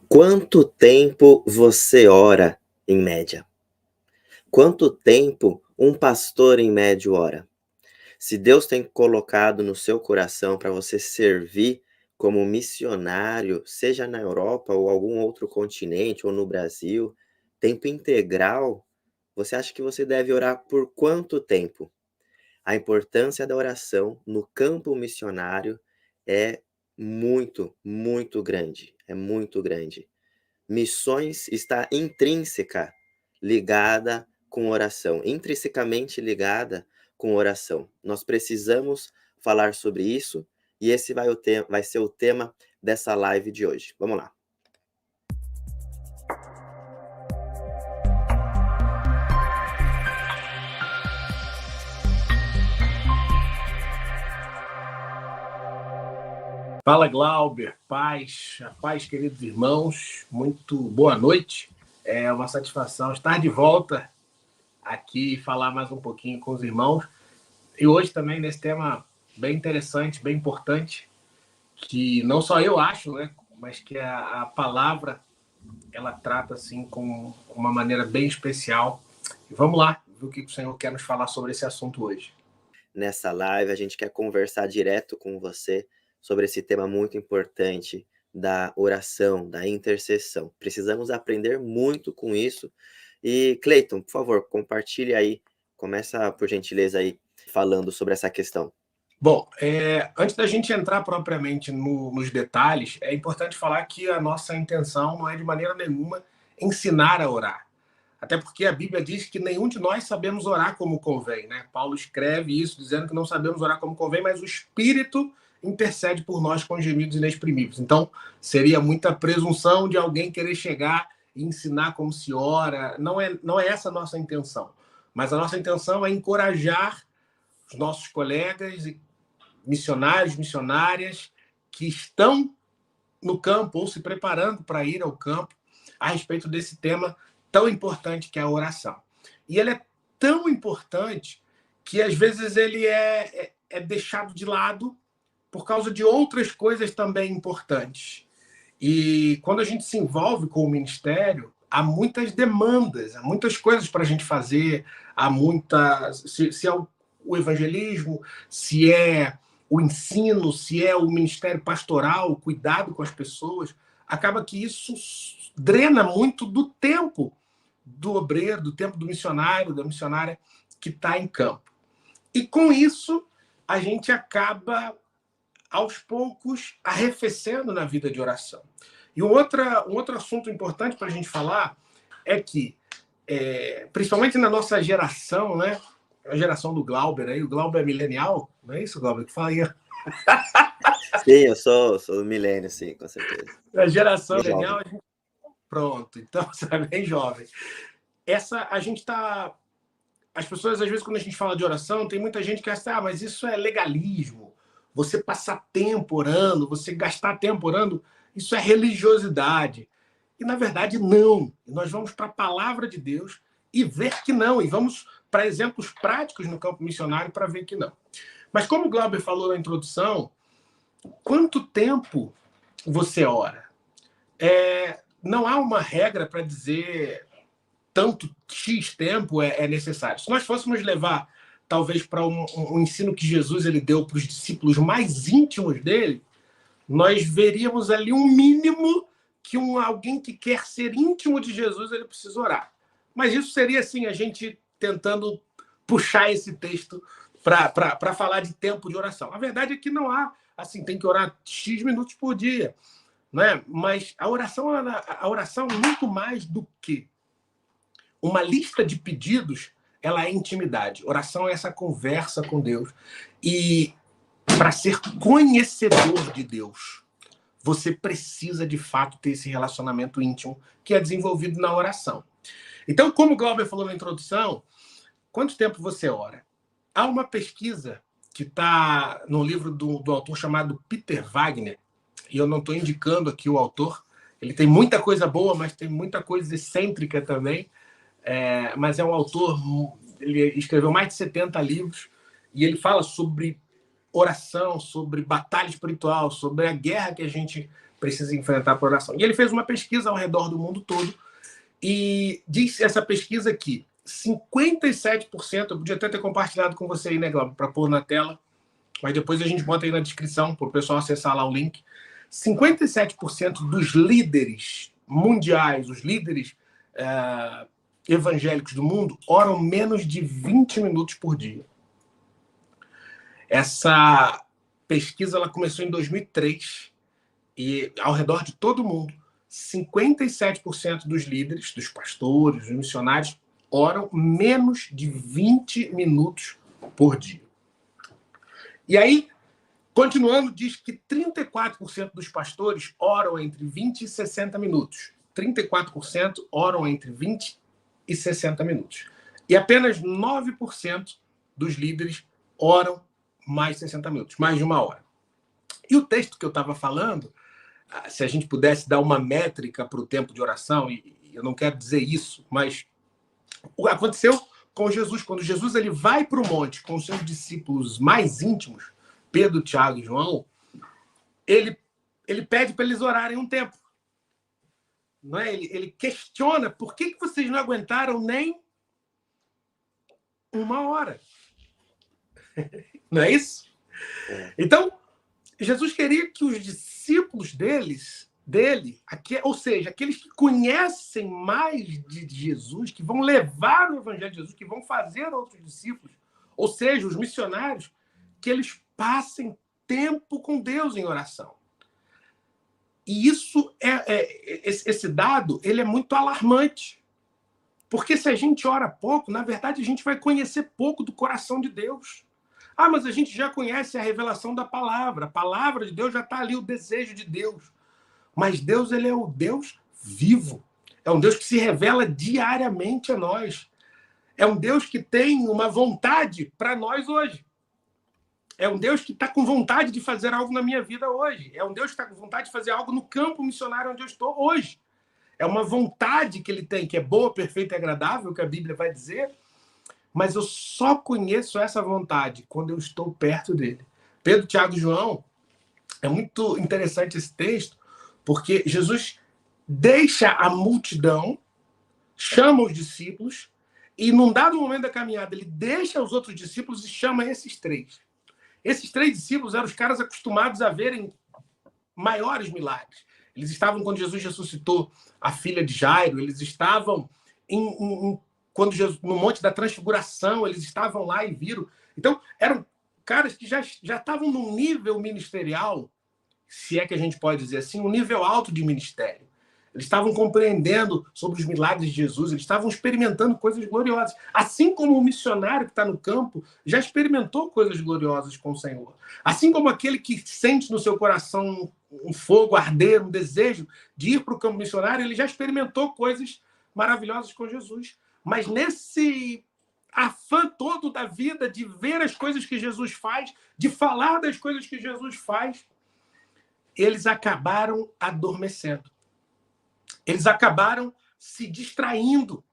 Quanto tempo você ora, em média? Quanto tempo um pastor, em média, ora? Se Deus tem colocado no seu coração para você servir como missionário, seja na Europa ou algum outro continente, ou no Brasil, tempo integral, você acha que você deve orar por quanto tempo? A importância da oração no campo missionário é muito, muito grande. É muito grande. Missões está intrínseca ligada com oração, intrinsecamente ligada com oração. Nós precisamos falar sobre isso e esse vai ser o tema dessa live de hoje. Vamos lá. Fala, Glauber, a paz, queridos irmãos, muito boa noite. É uma satisfação estar de volta aqui e falar mais um pouquinho com os irmãos. E hoje também nesse tema bem interessante, bem importante, que não só eu acho, né, mas que a palavra ela trata assim com uma maneira bem especial. E vamos lá ver o que o Senhor quer nos falar sobre esse assunto hoje. Nessa live a gente quer conversar direto com você sobre esse tema muito importante da oração, da intercessão. Precisamos aprender muito com isso. E Cleiton, por favor, compartilhe aí, começa por gentileza aí falando sobre essa questão. Bom, antes da gente entrar propriamente nos detalhes, é importante falar que a nossa intenção não é de maneira nenhuma ensinar a orar. Até porque a Bíblia diz que nenhum de nós sabemos orar como convém, né? Paulo escreve isso dizendo que não sabemos orar como convém, mas o Espírito intercede por nós com gemidos inexprimíveis. Então, seria muita presunção de alguém querer chegar e ensinar como se ora. Não é essa a nossa intenção. Mas a nossa intenção é encorajar os nossos colegas e missionários, missionárias que estão no campo ou se preparando para ir ao campo a respeito desse tema tão importante que é a oração. E ele é tão importante que às vezes ele é deixado de lado por causa de outras coisas também importantes. E quando a gente se envolve com o ministério, há muitas demandas, há muitas coisas para a gente fazer, há muitas... Se é o evangelismo, se é o ensino, se é o ministério pastoral, o cuidado com as pessoas, acaba que isso drena muito do tempo do obreiro, do tempo do missionário, da missionária que está em campo. E com isso, a gente acaba, aos poucos, arrefecendo na vida de oração. E um outro assunto importante para a gente falar é que, principalmente na nossa geração, né? A geração do Glauber, aí, o Glauber é milenial, não é isso, Glauber? Que fala aí. Sim, eu sou do milênio, sim, com certeza. A geração milenial, pronto, então você é bem jovem. A gente tá... As pessoas, às vezes, quando a gente fala de oração, tem muita gente que acha, mas isso é legalismo. Você passar tempo orando, você gastar tempo orando, isso é religiosidade. E, na verdade, não. Nós vamos para a palavra de Deus e ver que não. E vamos para exemplos práticos no campo missionário para ver que não. Mas como o Glauber falou na introdução, quanto tempo você ora? Não há uma regra para dizer tanto X tempo é necessário. Se nós fôssemos levar, talvez, para um ensino que Jesus ele deu para os discípulos mais íntimos dele, nós veríamos ali um mínimo que alguém que quer ser íntimo de Jesus, ele precisa orar. Mas isso seria assim, a gente tentando puxar esse texto para falar de tempo de oração. A verdade é que não há, assim, tem que orar X minutos por dia, né? Mas a oração é muito mais do que uma lista de pedidos, ela é intimidade. Oração é essa conversa com Deus. E para ser conhecedor de Deus, você precisa, de fato, ter esse relacionamento íntimo que é desenvolvido na oração. Então, como o Glauber falou na introdução, quanto tempo você ora? Há uma pesquisa que está no livro do autor chamado Peter Wagner, e eu não estou indicando aqui o autor, ele tem muita coisa boa, mas tem muita coisa excêntrica também, mas é um autor, ele escreveu mais de 70 livros, e ele fala sobre oração, sobre batalha espiritual, sobre a guerra que a gente precisa enfrentar por oração. E ele fez uma pesquisa ao redor do mundo todo e disse essa pesquisa que 57%, eu podia até ter compartilhado com você aí, né, Glauber, para pôr na tela, mas depois a gente bota aí na descrição para o pessoal acessar lá o link. 57% dos líderes mundiais, os líderes evangélicos do mundo, oram menos de 20 minutos por dia. Essa pesquisa ela começou em 2003 e, ao redor de todo o mundo, 57% dos líderes, dos pastores, dos missionários, oram menos de 20 minutos por dia. E aí, continuando, diz que 34% dos pastores oram entre 20 e 60 minutos. 34% oram entre 20 e 60 minutos. E apenas 9% dos líderes oram mais 60 minutos, mais de uma hora. E o texto que eu estava falando, se a gente pudesse dar uma métrica para o tempo de oração, e eu não quero dizer isso, mas aconteceu com Jesus. Quando Jesus ele vai para o monte com os seus discípulos mais íntimos, Pedro, Tiago e João, ele pede para eles orarem um tempo. Não é? Ele questiona por que vocês não aguentaram nem uma hora. Não é isso? Então, Jesus queria que os discípulos dele, ou seja, aqueles que conhecem mais de Jesus, que vão levar o evangelho de Jesus, que vão fazer outros discípulos, ou seja, os missionários, que eles passem tempo com Deus em oração. E isso esse dado ele é muito alarmante. Porque se a gente ora pouco, na verdade a gente vai conhecer pouco do coração de Deus. Ah, mas a gente já conhece a revelação da palavra. A palavra de Deus já está ali, o desejo de Deus. Mas Deus ele é o Deus vivo. É um Deus que se revela diariamente a nós. É um Deus que tem uma vontade para nós hoje. É um Deus que está com vontade de fazer algo na minha vida hoje. É um Deus que está com vontade de fazer algo no campo missionário onde eu estou hoje. É uma vontade que ele tem, que é boa, perfeita e agradável, que a Bíblia vai dizer, mas eu só conheço essa vontade quando eu estou perto dele. Pedro, Tiago e João, é muito interessante esse texto, porque Jesus deixa a multidão, chama os discípulos, e num dado momento da caminhada, ele deixa os outros discípulos e chama esses três. Esses três discípulos eram os caras acostumados a verem maiores milagres. Eles estavam quando Jesus ressuscitou a filha de Jairo, eles estavam quando Jesus, no Monte da Transfiguração, eles estavam lá e viram. Então, eram caras que já estavam num nível ministerial, se é que a gente pode dizer assim, um nível alto de ministério. Eles estavam compreendendo sobre os milagres de Jesus, eles estavam experimentando coisas gloriosas. Assim como o missionário que está no campo já experimentou coisas gloriosas com o Senhor. Assim como aquele que sente no seu coração um fogo arder, um desejo de ir para o campo missionário, ele já experimentou coisas maravilhosas com Jesus. Mas nesse afã todo da vida de ver as coisas que Jesus faz, de falar das coisas que Jesus faz, eles acabaram adormecendo. Eles acabaram se distraindo.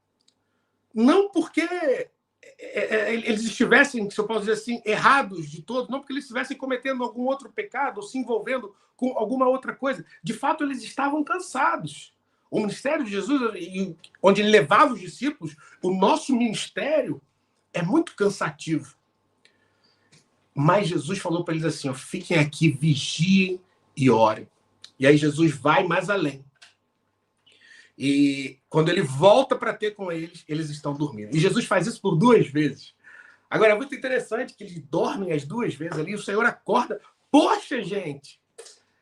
Não porque eles estivessem, se eu posso dizer assim, errados de todo, não porque eles estivessem cometendo algum outro pecado ou se envolvendo com alguma outra coisa. De fato, eles estavam cansados. O ministério de Jesus, onde ele levava os discípulos, o nosso ministério é muito cansativo. Mas Jesus falou para eles assim, ó, fiquem aqui, vigiem e orem. E aí Jesus vai mais além. E quando ele volta para ter com eles, eles estão dormindo. E Jesus faz isso por 2 vezes. Agora, é muito interessante que eles dormem as 2 vezes ali, e o Senhor acorda. Poxa, gente,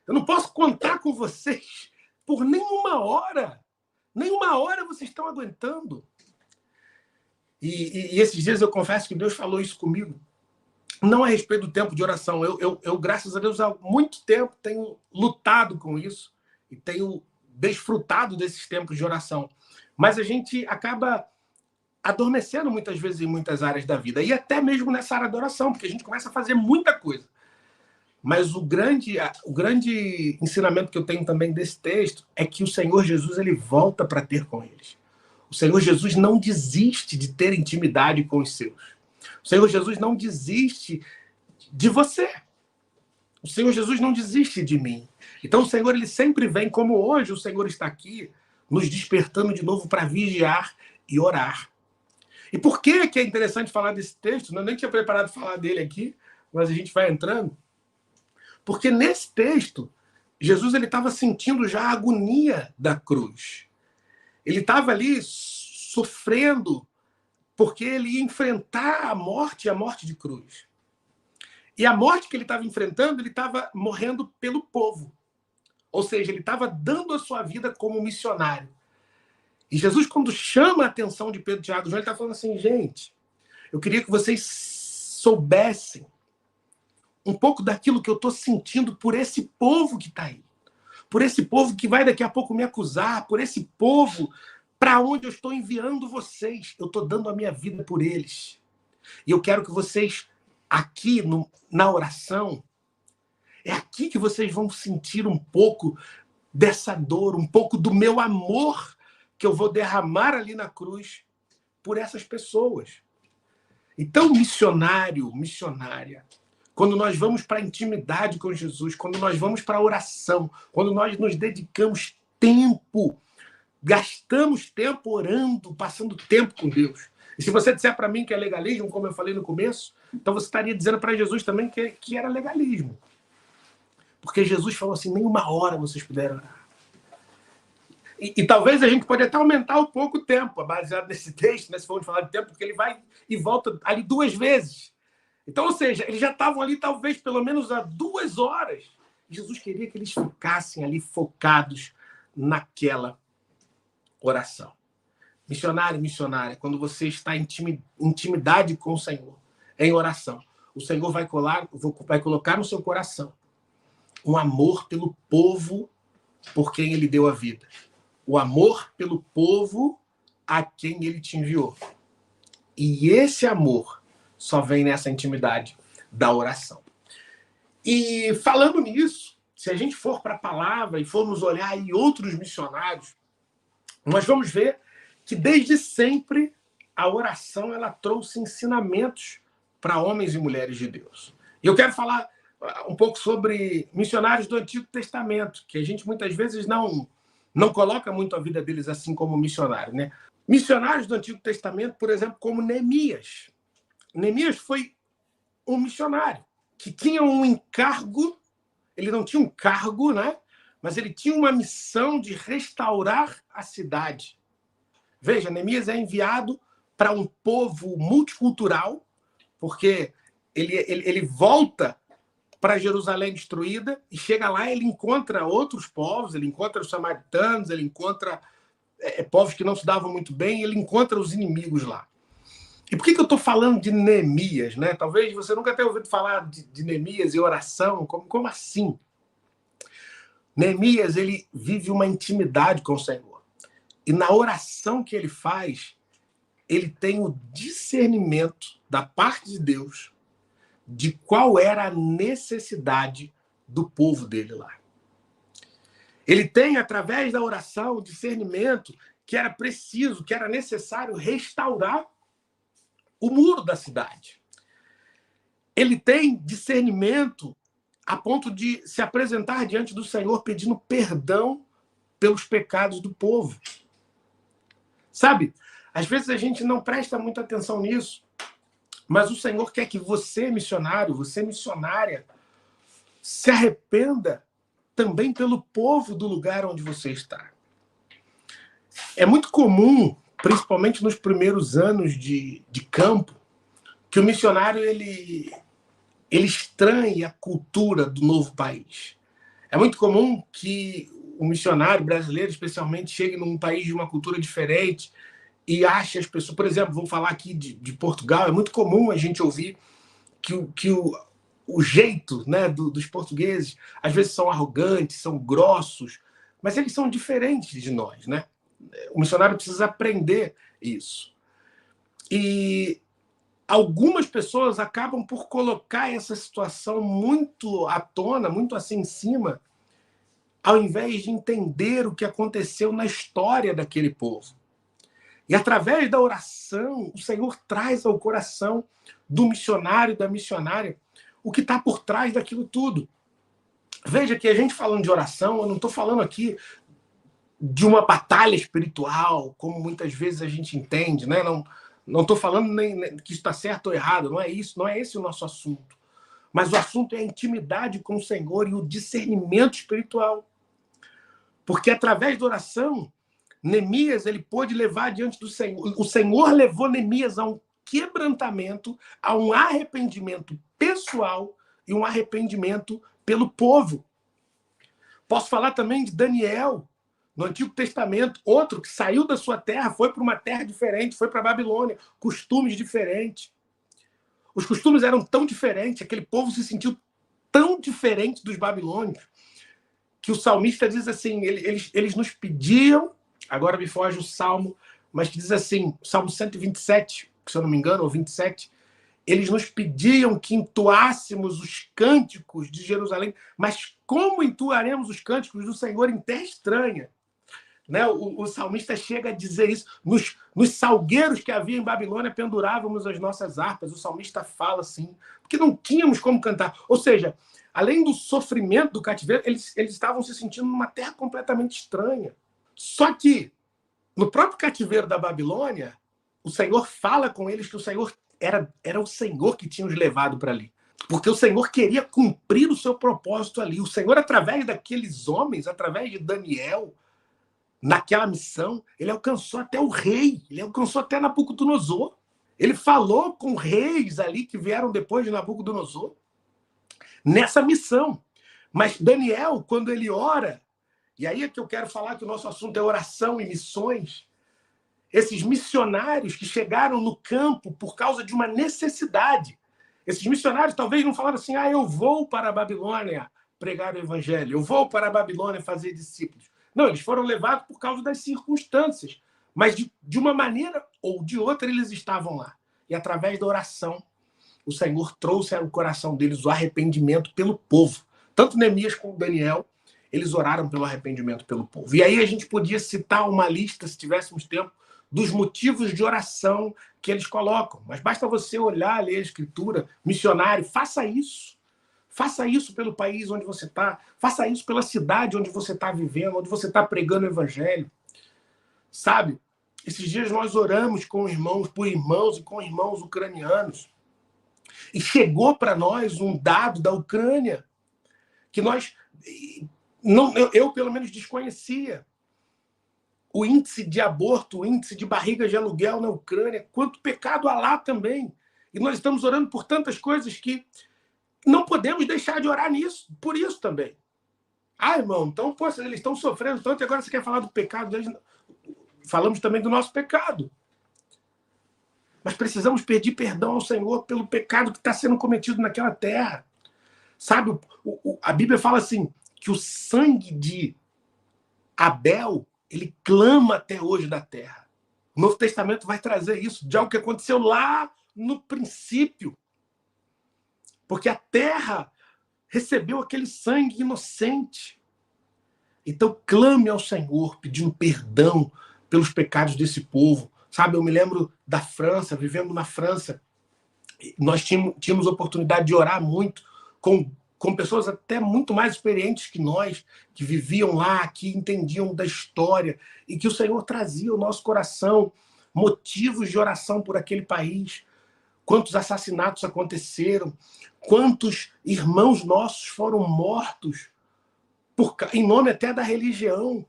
eu não posso contar com vocês por nenhuma hora. Nenhuma hora vocês estão aguentando. E esses dias eu confesso que Deus falou isso comigo. Não a respeito do tempo de oração. Eu, graças a Deus, há muito tempo tenho lutado com isso e tenho desfrutado desses tempos de oração. Mas a gente acaba adormecendo muitas vezes em muitas áreas da vida. E até mesmo nessa área da oração, porque a gente começa a fazer muita coisa. Mas o grande ensinamento que eu tenho também desse texto é que o Senhor Jesus ele volta para ter com eles. O Senhor Jesus não desiste de ter intimidade com os seus. O Senhor Jesus não desiste de você. o Senhor Jesus não desiste de mim. Então o Senhor, ele sempre vem, como hoje o Senhor está aqui, nos despertando de novo para vigiar e orar. E por que é interessante falar desse texto? Eu nem tinha preparado falar dele aqui, mas a gente vai entrando. Porque nesse texto, Jesus estava sentindo já a agonia da cruz. Ele estava ali sofrendo, porque ele ia enfrentar a morte de cruz. E a morte que ele estava enfrentando, ele estava morrendo pelo povo. Ou seja, ele estava dando a sua vida como missionário. E Jesus, quando chama a atenção de Pedro, Tiago e João, ele está falando assim, gente, eu queria que vocês soubessem um pouco daquilo que eu estou sentindo por esse povo que está aí. Por esse povo que vai daqui a pouco me acusar, por esse povo para onde eu estou enviando vocês. Eu estou dando a minha vida por eles. E eu quero que vocês, aqui na oração, é aqui que vocês vão sentir um pouco dessa dor, um pouco do meu amor que eu vou derramar ali na cruz por essas pessoas. Então, missionário, missionária, quando nós vamos para a intimidade com Jesus, quando nós vamos para a oração, quando nós nos dedicamos tempo, gastamos tempo orando, passando tempo com Deus. E se você disser para mim que é legalismo, como eu falei no começo, então você estaria dizendo para Jesus também que era legalismo. Porque Jesus falou assim, nem uma hora vocês puderam orar. E talvez a gente pode até aumentar um pouco o tempo, baseado nesse texto, né, se formos falar de tempo, porque ele vai e volta ali 2 vezes. Então, ou seja, eles já estavam ali talvez pelo menos há 2 horas. Jesus queria que eles ficassem ali focados naquela oração. Missionário, missionária, quando você está em intimidade com o Senhor, em oração, o Senhor vai colocar no seu coração um amor pelo povo por quem ele deu a vida. O amor pelo povo a quem ele te enviou. E esse amor só vem nessa intimidade da oração. E falando nisso, se a gente for para a palavra e formos olhar aí outros missionários, nós vamos ver que desde sempre a oração ela trouxe ensinamentos para homens e mulheres de Deus. E eu quero falar um pouco sobre missionários do Antigo Testamento, que a gente muitas vezes não coloca muito a vida deles assim como missionário, né? Missionários do Antigo Testamento, por exemplo, como Neemias. Neemias foi um missionário que tinha um encargo, ele não tinha um cargo, né? Mas ele tinha uma missão de restaurar a cidade. Veja, Neemias é enviado para um povo multicultural, porque ele volta para Jerusalém destruída e chega lá, ele encontra outros povos, ele encontra os samaritanos, ele encontra povos que não se davam muito bem, ele encontra os inimigos lá. E por que eu estou falando de Neemias, né? Talvez você nunca tenha ouvido falar de Neemias e oração, como assim? Neemias, ele vive uma intimidade com o Senhor. E na oração que ele faz, ele tem o discernimento da parte de Deus de qual era a necessidade do povo dele lá. Ele tem, através da oração, o discernimento que era preciso, que era necessário restaurar o muro da cidade. Ele tem discernimento a ponto de se apresentar diante do Senhor pedindo perdão pelos pecados do povo. Sabe, às vezes a gente não presta muita atenção nisso, mas o Senhor quer que você, missionário, você, missionária, se arrependa também pelo povo do lugar onde você está. É muito comum, principalmente nos primeiros anos de campo, que o missionário ele estranhe a cultura do novo país. É muito comum que o missionário brasileiro, especialmente, chegue num país de uma cultura diferente e ache as pessoas... Por exemplo, vou falar aqui de Portugal, é muito comum a gente ouvir que o jeito, né, dos portugueses, às vezes são arrogantes, são grossos, mas eles são diferentes de nós, né? O missionário precisa aprender isso. E algumas pessoas acabam por colocar essa situação muito à tona, muito assim em cima, ao invés de entender o que aconteceu na história daquele povo. E através da oração, o Senhor traz ao coração do missionário, da missionária, o que está por trás daquilo tudo. Veja que a gente falando de oração, eu não estou falando aqui de uma batalha espiritual, como muitas vezes a gente entende, né? Não estou falando nem que isso está certo ou errado, não é isso, não é esse o nosso assunto. Mas o assunto é a intimidade com o Senhor e o discernimento espiritual. Porque através da oração, Neemias ele pôde levar diante do Senhor. O Senhor levou Neemias a um quebrantamento, a um arrependimento pessoal e um arrependimento pelo povo. Posso falar também de Daniel, no Antigo Testamento, outro que saiu da sua terra, foi para uma terra diferente, foi para a Babilônia, costumes diferentes. Os costumes eram tão diferentes, aquele povo se sentiu tão diferente dos babilônios, que o salmista diz assim, eles nos pediam, agora me foge o salmo, mas que diz assim, Salmo 127, se eu não me engano, ou 27, eles nos pediam que entoássemos os cânticos de Jerusalém, mas como entoaremos os cânticos do Senhor em terra estranha? Né? O salmista chega a dizer isso. Nos salgueiros que havia em Babilônia, pendurávamos as nossas harpas. O salmista fala assim, porque não tínhamos como cantar. Ou seja, além do sofrimento do cativeiro, eles estavam se sentindo numa terra completamente estranha. Só que, no próprio cativeiro da Babilônia, o Senhor fala com eles que o Senhor era o Senhor que tinha os levado para ali. Porque o Senhor queria cumprir o seu propósito ali. O Senhor, através daqueles homens, através de Daniel, naquela missão, ele alcançou até o rei, ele alcançou até Nabucodonosor. Ele falou com reis ali que vieram depois de Nabucodonosor, nessa missão. Mas Daniel, quando ele ora, e aí é que eu quero falar que o nosso assunto é oração e missões, esses missionários que chegaram no campo por causa de uma necessidade. Esses missionários talvez não falaram assim, eu vou para a Babilônia pregar o evangelho, eu vou para a Babilônia fazer discípulos. Não, eles foram levados por causa das circunstâncias. Mas de uma maneira ou de outra eles estavam lá. E através da oração, o Senhor trouxe ao coração deles o arrependimento pelo povo. Tanto Neemias como Daniel, eles oraram pelo arrependimento pelo povo. E aí a gente podia citar uma lista, se tivéssemos tempo, dos motivos de oração que eles colocam. Mas basta você olhar, ler a Escritura, missionário, faça isso. Faça isso pelo país onde você está. Faça isso pela cidade onde você está vivendo, onde você está pregando o evangelho. Sabe? Esses dias nós oramos com irmãos, por irmãos e com irmãos ucranianos. E chegou para nós um dado da Ucrânia que eu pelo menos desconhecia. O índice de aborto, o índice de barriga de aluguel na Ucrânia, quanto pecado há lá também. E nós estamos orando por tantas coisas que não podemos deixar de orar nisso, por isso também. Irmão, então, poxa, eles estão sofrendo tanto e agora você quer falar do pecado deles? Falamos também do nosso pecado. Mas precisamos pedir perdão ao Senhor pelo pecado que está sendo cometido naquela terra. Sabe, a Bíblia fala assim, que o sangue de Abel, ele clama até hoje da terra. O Novo Testamento vai trazer isso, de algo que aconteceu lá no princípio. Porque a terra recebeu aquele sangue inocente. Então, clame ao Senhor, pedindo perdão pelos pecados desse povo. Sabe, eu me lembro da França, vivendo na França. Nós tínhamos oportunidade de orar muito com pessoas até muito mais experientes que nós, que viviam lá, que entendiam da história, e que o Senhor trazia ao nosso coração motivos de oração por aquele país. Quantos assassinatos aconteceram, quantos irmãos nossos foram mortos em nome até da religião.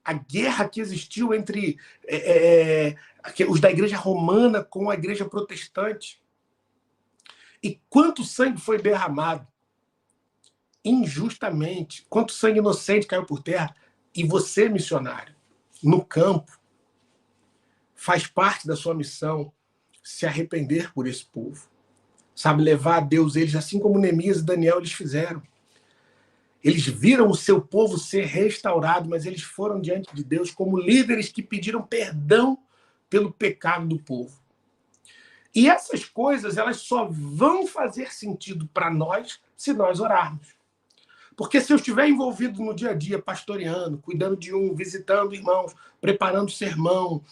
A guerra que existiu entre os da igreja romana com a igreja protestante. E quanto sangue foi derramado injustamente, quanto sangue inocente caiu por terra. E você, missionário, no campo, faz parte da sua missão se arrepender por esse povo. Sabe, levar a Deus eles, assim como Neemias e Daniel eles fizeram. Eles viram o seu povo ser restaurado, mas eles foram diante de Deus como líderes que pediram perdão pelo pecado do povo. E essas coisas, elas só vão fazer sentido para nós se nós orarmos. Porque se eu estiver envolvido no dia a dia, pastoreando, cuidando de visitando irmãos, preparando sermão,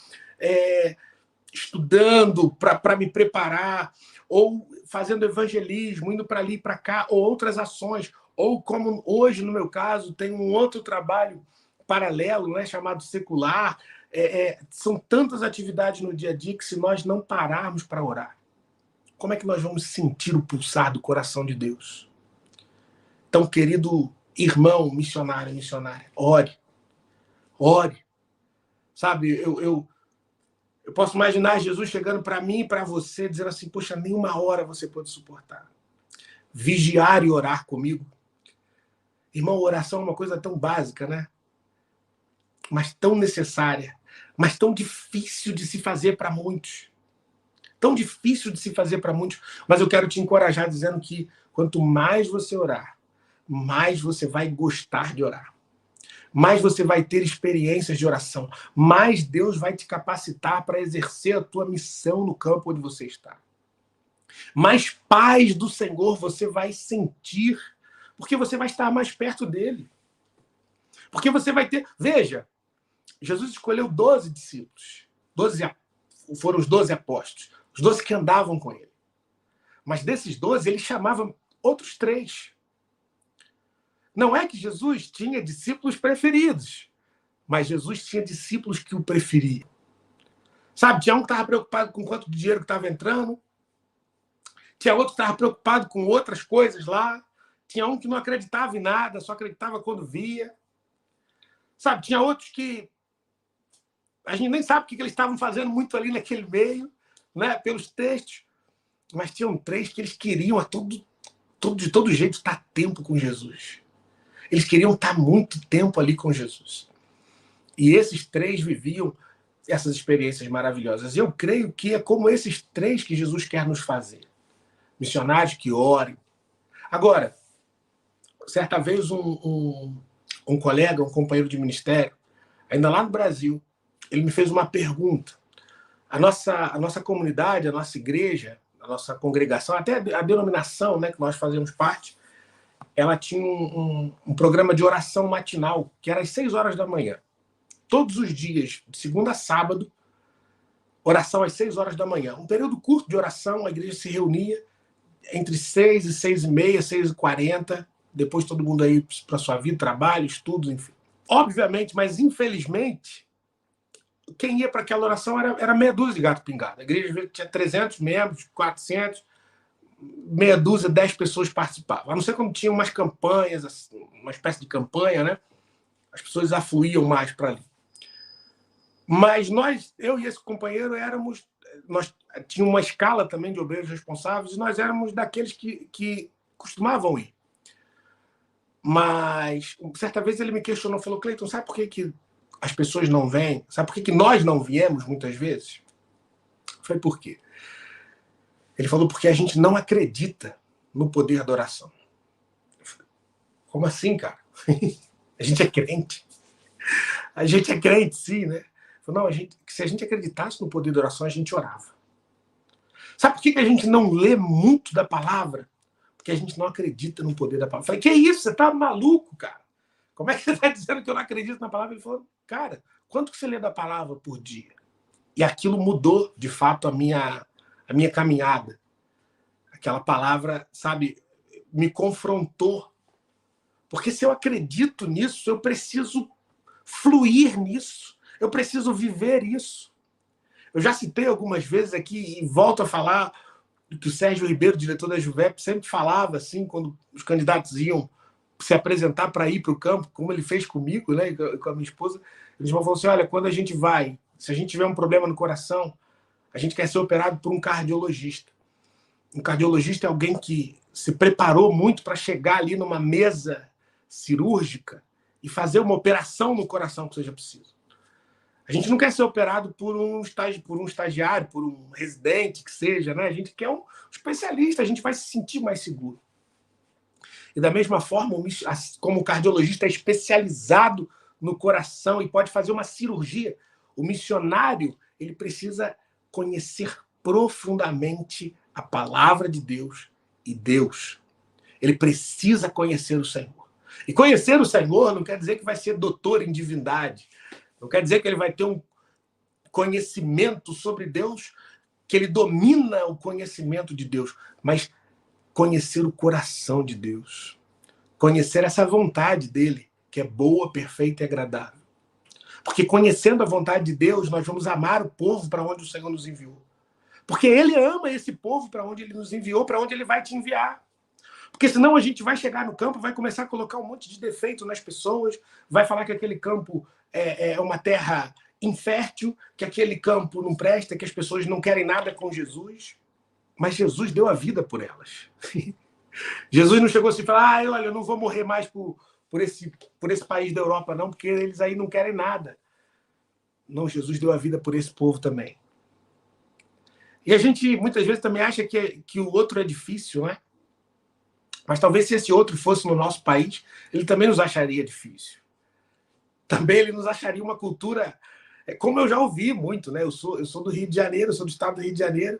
estudando para me preparar, ou fazendo evangelismo, indo para ali e para cá, ou outras ações, ou como hoje, no meu caso, tem um outro trabalho paralelo, né, chamado secular. São tantas atividades no dia a dia que, se nós não pararmos para orar, como é que nós vamos sentir o pulsar do coração de Deus? Então, querido irmão missionário, missionária, ore. Ore. Sabe, eu posso imaginar Jesus chegando para mim e para você, dizendo assim, poxa, nem uma hora você pode suportar. Vigiar e orar comigo. Irmão, oração é uma coisa tão básica, né? Mas tão necessária, mas tão difícil de se fazer para muitos. Tão difícil de se fazer para muitos. Mas eu quero te encorajar dizendo que quanto mais você orar, mais você vai gostar de orar. Mais você vai ter experiências de oração. Mais Deus vai te capacitar para exercer a tua missão no campo onde você está. Mais paz do Senhor você vai sentir, porque você vai estar mais perto dele. Porque você vai ter... Veja, Jesus escolheu 12 discípulos. Foram os 12 apóstolos. Os 12 que andavam com ele. Mas desses 12, ele chamava outros 3. Não é que Jesus tinha discípulos preferidos, mas Jesus tinha discípulos que o preferiam. Sabe, tinha um que estava preocupado com quanto dinheiro que estava entrando, tinha outro que estava preocupado com outras coisas lá, tinha um que não acreditava em nada, só acreditava quando via. Sabe, tinha outros que a gente nem sabe o que eles estavam fazendo muito ali naquele meio, né, pelos textos, mas tinham 3 que eles queriam de todo jeito estar tempo com Jesus. Eles queriam estar muito tempo ali com Jesus. E esses 3 viviam essas experiências maravilhosas. Eu creio que é como esses 3 que Jesus quer nos fazer. Missionários que orem. Agora, certa vez um colega, um companheiro de ministério, ainda lá no Brasil, ele me fez uma pergunta. A nossa comunidade, a nossa igreja, a nossa congregação, até a denominação, né, que nós fazemos parte, ela tinha um programa de oração matinal, que era às 6 horas da manhã. Todos os dias, de segunda a sábado, oração às 6 horas da manhã. Um período curto de oração, a igreja se reunia entre 6 e 6 e meia, 6 e 40, depois todo mundo aí para sua vida, trabalho, estudos, enfim. Obviamente, mas infelizmente, quem ia para aquela oração era meia dúzia de gato pingado. A igreja tinha 300 membros, 400, meia dúzia, 10 pessoas participavam. A não ser quando tinha umas campanhas, uma espécie de campanha, né? As pessoas afluíam mais para ali. Mas eu e esse companheiro nós tínhamos uma escala também de obreiros responsáveis e nós éramos daqueles que costumavam ir. Mas certa vez ele me questionou, falou, Cleiton, sabe por que as pessoas não vêm? Sabe por que nós não viemos muitas vezes? Eu falei, por quê? Ele falou, porque a gente não acredita no poder da oração. Eu falei, como assim, cara? A gente é crente. A gente é crente, sim, né? Ele falou, não, se a gente acreditasse no poder da oração, a gente orava. Sabe por que a gente não lê muito da palavra? Porque a gente não acredita no poder da palavra. Eu falei, que isso? Você tá maluco, cara? Como é que você está dizendo que eu não acredito na palavra? Ele falou, cara, quanto que você lê da palavra por dia? E aquilo mudou, de fato, a minha caminhada. Aquela palavra, sabe, me confrontou. Porque se eu acredito nisso, eu preciso fluir nisso. Eu preciso viver isso. Eu já citei algumas vezes aqui e volto a falar que o Sérgio Ribeiro, diretor da Juvep, sempre falava assim, quando os candidatos iam se apresentar para ir para o campo, como ele fez comigo, né, com a minha esposa, eles vão falar assim, olha, quando a gente vai, se a gente tiver um problema no coração, a gente quer ser operado por um cardiologista. Um cardiologista é alguém que se preparou muito para chegar ali numa mesa cirúrgica e fazer uma operação no coração que seja preciso. A gente não quer ser operado por um estagiário, por um residente que seja, né? A gente quer um especialista, a gente vai se sentir mais seguro. E da mesma forma, como o cardiologista é especializado no coração e pode fazer uma cirurgia, o missionário ele precisa conhecer profundamente a palavra de Deus e Deus. Ele precisa conhecer o Senhor. E conhecer o Senhor não quer dizer que vai ser doutor em divindade. Não quer dizer que ele vai ter um conhecimento sobre Deus, que ele domina o conhecimento de Deus, mas conhecer o coração de Deus. Conhecer essa vontade dele, que é boa, perfeita e agradável. Porque conhecendo a vontade de Deus, nós vamos amar o povo para onde o Senhor nos enviou. Porque ele ama esse povo para onde ele nos enviou, para onde ele vai te enviar. Porque senão a gente vai chegar no campo, vai começar a colocar um monte de defeito nas pessoas, vai falar que aquele campo é uma terra infértil, que aquele campo não presta, que as pessoas não querem nada com Jesus. Mas Jesus deu a vida por elas. Jesus não chegou assim e falou, olha, eu não vou morrer mais por esse país da Europa, não, porque eles aí não querem nada. Não, Jesus deu a vida por esse povo também. E a gente muitas vezes também acha que o outro é difícil, né? Mas talvez se esse outro fosse no nosso país, ele também nos acharia difícil. Também ele nos acharia uma cultura, como eu já ouvi muito, né? Eu sou do Rio de Janeiro, eu sou do estado do Rio de Janeiro,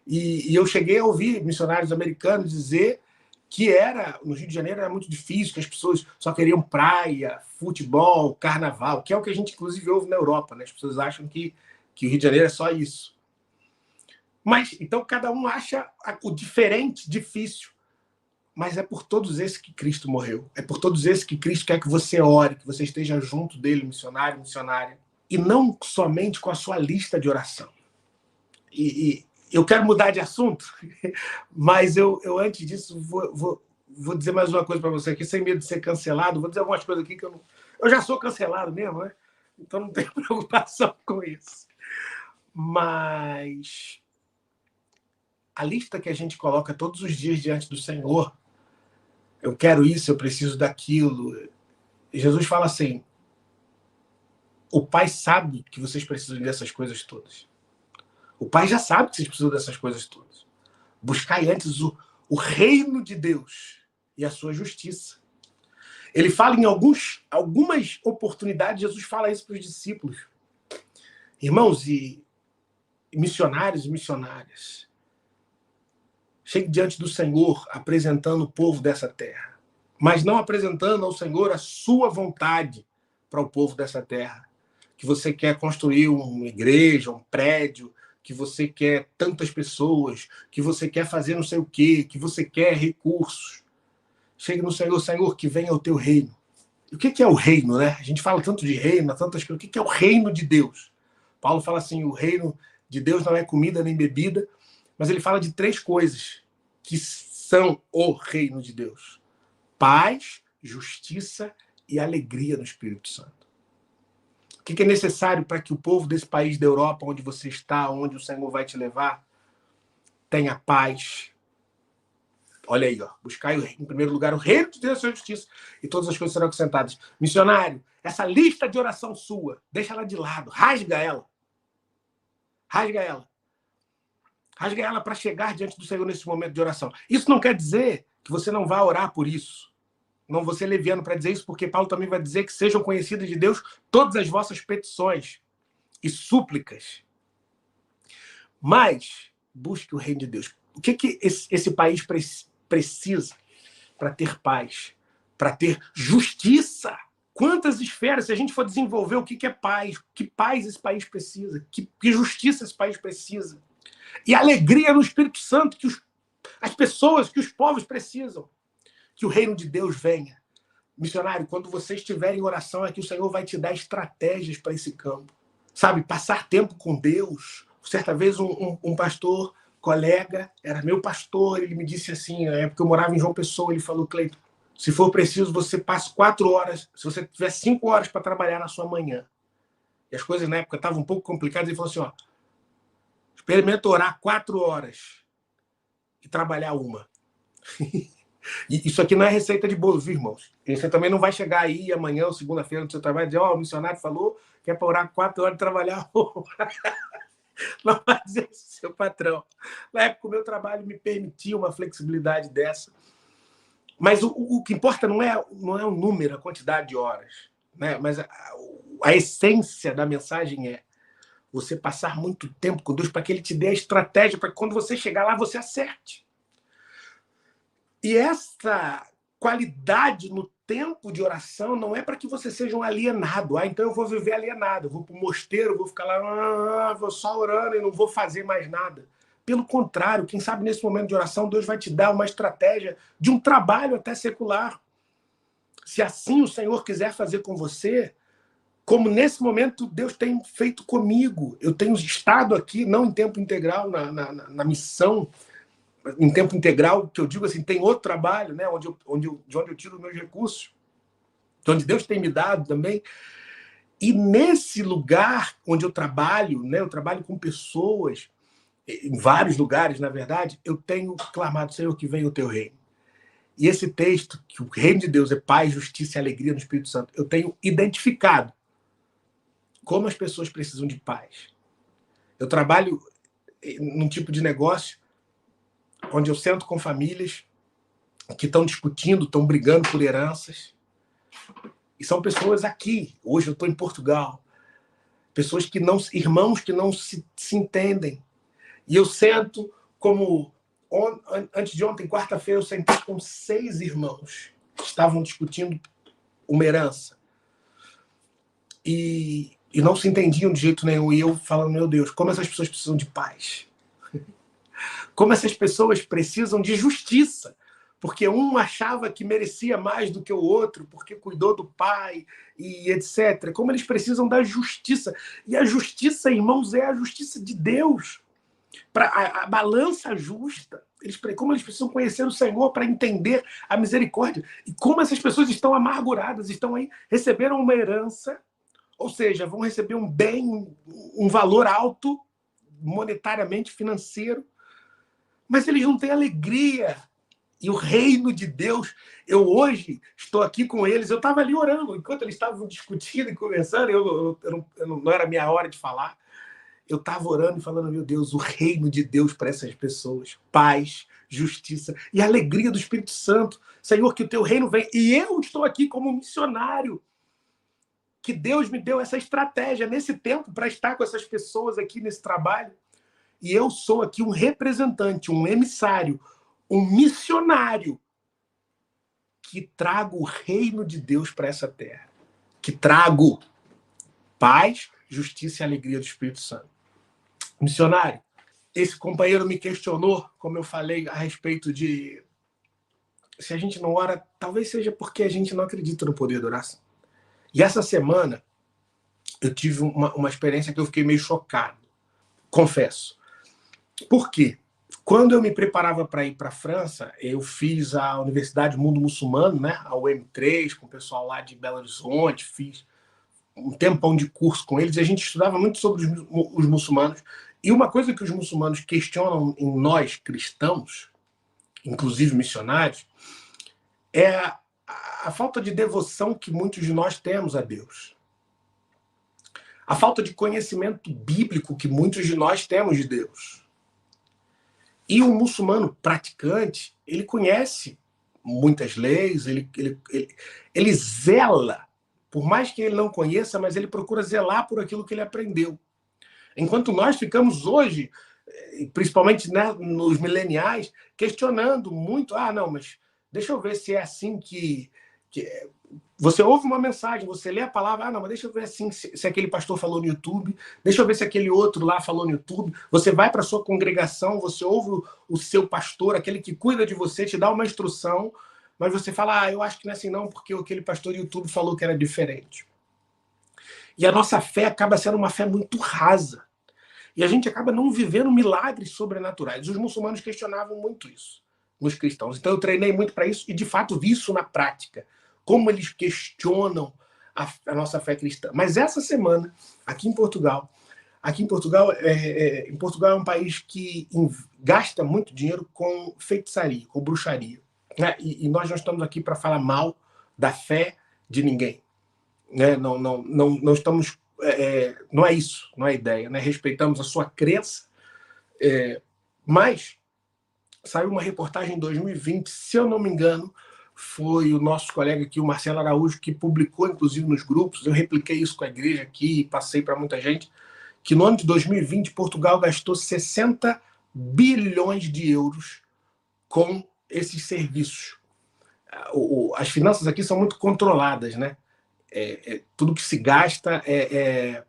e eu cheguei a ouvir missionários americanos dizer que no Rio de Janeiro era muito difícil, que as pessoas só queriam praia, futebol, carnaval, que é o que a gente inclusive ouve na Europa, né? As pessoas acham que o Rio de Janeiro é só isso. Mas, então, cada um acha o diferente difícil. Mas é por todos esses que Cristo morreu. É por todos esses que Cristo quer que você ore, que você esteja junto dele, missionário, missionária. E não somente com a sua lista de oração. E eu quero mudar de assunto, mas eu antes disso vou dizer mais uma coisa para você aqui, sem medo de ser cancelado. Vou dizer algumas coisas aqui que eu já sou cancelado mesmo, né? Então não tenho preocupação com isso. Mas a lista que a gente coloca todos os dias diante do Senhor, eu quero isso, eu preciso daquilo. E Jesus fala assim, o Pai sabe que vocês precisam dessas coisas todas. O Pai já sabe que vocês precisam dessas coisas todas. Buscai antes o reino de Deus e a sua justiça. Ele fala em algumas oportunidades, Jesus fala isso para os discípulos. Irmãos e missionários e missionárias, chegue diante do Senhor apresentando o povo dessa terra, mas não apresentando ao Senhor a sua vontade para o povo dessa terra. Que você quer construir uma igreja, um prédio, que você quer tantas pessoas, que você quer fazer não sei o quê, que você quer recursos. Chegue no Senhor, Senhor, que venha o teu reino. E o que é o reino, né? A gente fala tanto de reino, tantas coisas. O que é o reino de Deus? Paulo fala assim, o reino de Deus não é comida nem bebida, mas ele fala de 3 coisas que são o reino de Deus. Paz, justiça e alegria no Espírito Santo. O que é necessário para que o povo desse país da Europa, onde você está, onde o Senhor vai te levar, tenha paz? Olha aí, buscai em primeiro lugar o reino de Deus e a sua justiça, e todas as coisas serão acrescentadas. Missionário, essa lista de oração sua, deixa ela de lado, rasga ela. Rasga ela. Rasga ela para chegar diante do Senhor nesse momento de oração. Isso não quer dizer que você não vá orar por isso. Não vou ser leviano para dizer isso, porque Paulo também vai dizer que sejam conhecidas de Deus todas as vossas petições e súplicas. Mas busque o reino de Deus. O que esse país precisa para ter paz? Para ter justiça? Quantas esferas, se a gente for desenvolver o que é paz, que paz esse país precisa, que justiça esse país precisa, e alegria no Espírito Santo que as pessoas, que os povos precisam. Que o reino de Deus venha. Missionário, quando você estiver em oração, é que o Senhor vai te dar estratégias para esse campo. Sabe, passar tempo com Deus. Certa vez um pastor, colega, era meu pastor, ele me disse assim, na época eu morava em João Pessoa, ele falou, Cleiton, se for preciso, você passa 4 horas, se você tiver 5 horas para trabalhar na sua manhã. E as coisas na época estavam um pouco complicadas, ele falou assim, experimenta orar 4 horas e trabalhar 1. E isso aqui não é receita de bolo, viu, irmãos? E você também não vai chegar aí amanhã ou segunda-feira no seu trabalho e dizer, o missionário falou que é para orar 4 horas e trabalhar 1. Não vai dizer isso, seu patrão. Na época, o meu trabalho me permitia uma flexibilidade dessa. Mas o que importa não é o número, a quantidade de horas, né? Mas a essência da mensagem é você passar muito tempo com Deus para que Ele te dê a estratégia para que quando você chegar lá, você acerte. E essa qualidade no tempo de oração não é para que você seja um alienado. Então eu vou viver alienado, eu vou para o mosteiro, vou ficar lá, vou só orando e não vou fazer mais nada. Pelo contrário, quem sabe nesse momento de oração, Deus vai te dar uma estratégia de um trabalho até secular. Se assim o Senhor quiser fazer com você, como nesse momento Deus tem feito comigo. Eu tenho estado aqui, não em tempo integral, na missão, em tempo integral, que eu digo assim, tem outro trabalho, né, de onde eu tiro meus recursos, de onde Deus tem me dado também. E nesse lugar onde eu trabalho, né, eu trabalho com pessoas, em vários lugares, na verdade, eu tenho clamado, Senhor, que venha o teu reino. E esse texto, que o reino de Deus é paz, justiça e alegria no Espírito Santo, eu tenho identificado como as pessoas precisam de paz. Eu trabalho num tipo de negócio onde eu sento com famílias que estão discutindo, estão brigando por heranças. E são pessoas aqui. Hoje eu estou em Portugal. Pessoas que não, irmãos que não se entendem. E eu sento como... Antes de ontem, quarta-feira, eu sentei com 6 irmãos que estavam discutindo uma herança. E não se entendiam de jeito nenhum. E eu falando, meu Deus, como essas pessoas precisam de paz. Como essas pessoas precisam de justiça. Porque um achava que merecia mais do que o outro, porque cuidou do pai e etc. Como eles precisam da justiça. E a justiça, irmãos, é a justiça de Deus. A balança justa. Como eles precisam conhecer o Senhor para entender a misericórdia. E como essas pessoas estão amarguradas, estão aí, receberam uma herança, ou seja, vão receber um bem, um valor alto, monetariamente, financeiro, mas eles não têm alegria. E o reino de Deus, eu hoje estou aqui com eles, eu estava ali orando, enquanto eles estavam discutindo e conversando, não era a minha hora de falar, eu estava orando e falando, meu Deus, o reino de Deus para essas pessoas, paz, justiça e alegria do Espírito Santo. Senhor, que o teu reino venha. E eu estou aqui como missionário, que Deus me deu essa estratégia nesse tempo para estar com essas pessoas aqui nesse trabalho. E eu sou aqui um representante, um emissário, um missionário que trago o reino de Deus para essa terra. Que trago paz, justiça e alegria do Espírito Santo. Missionário, esse companheiro me questionou, como eu falei, a respeito de se a gente não ora, talvez seja porque a gente não acredita no poder da oração. E essa semana eu tive uma experiência que eu fiquei meio chocado, confesso. Por quê? Quando eu me preparava para ir para a França, eu fiz a Universidade Mundo Muçulmano, né, a UM3, com o pessoal lá de Belo Horizonte, fiz um tempão de curso com eles, e a gente estudava muito sobre os muçulmanos. E uma coisa que os muçulmanos questionam em nós, cristãos, inclusive missionários, é a falta de devoção que muitos de nós temos a Deus. A falta de conhecimento bíblico que muitos de nós temos de Deus. E o muçulmano praticante, ele conhece muitas leis, ele zela, por mais que ele não conheça, mas ele procura zelar por aquilo que ele aprendeu. Enquanto nós ficamos hoje, principalmente, né, nos mileniais, questionando muito, não, mas deixa eu ver se é assim que... Você ouve uma mensagem, você lê a palavra, não, mas deixa eu ver assim, se aquele pastor falou no YouTube, deixa eu ver se aquele outro lá falou no YouTube. Você vai para a sua congregação, você ouve o seu pastor, aquele que cuida de você, te dá uma instrução, mas você fala, eu acho que não é assim não, porque aquele pastor do YouTube falou que era diferente. E a nossa fé acaba sendo uma fé muito rasa. E a gente acaba não vivendo milagres sobrenaturais. Os muçulmanos questionavam muito isso nos cristãos. Então eu treinei muito para isso e, de fato, vi isso na prática. Como eles questionam a nossa fé cristã. Mas essa semana, aqui em Portugal é um país que gasta muito dinheiro com feitiçaria, com bruxaria. Né? E nós não estamos aqui para falar mal da fé de ninguém. Né? Não estamos... não é isso, não é a ideia. Né? Respeitamos a sua crença, mas saiu uma reportagem em 2020, se eu não me engano, foi o nosso colega aqui, o Marcelo Araújo, que publicou, inclusive, nos grupos, eu repliquei isso com a igreja aqui e passei para muita gente, que no ano de 2020, Portugal gastou 60 bilhões de euros com esses serviços. As finanças aqui são muito controladas, né? Tudo que se gasta é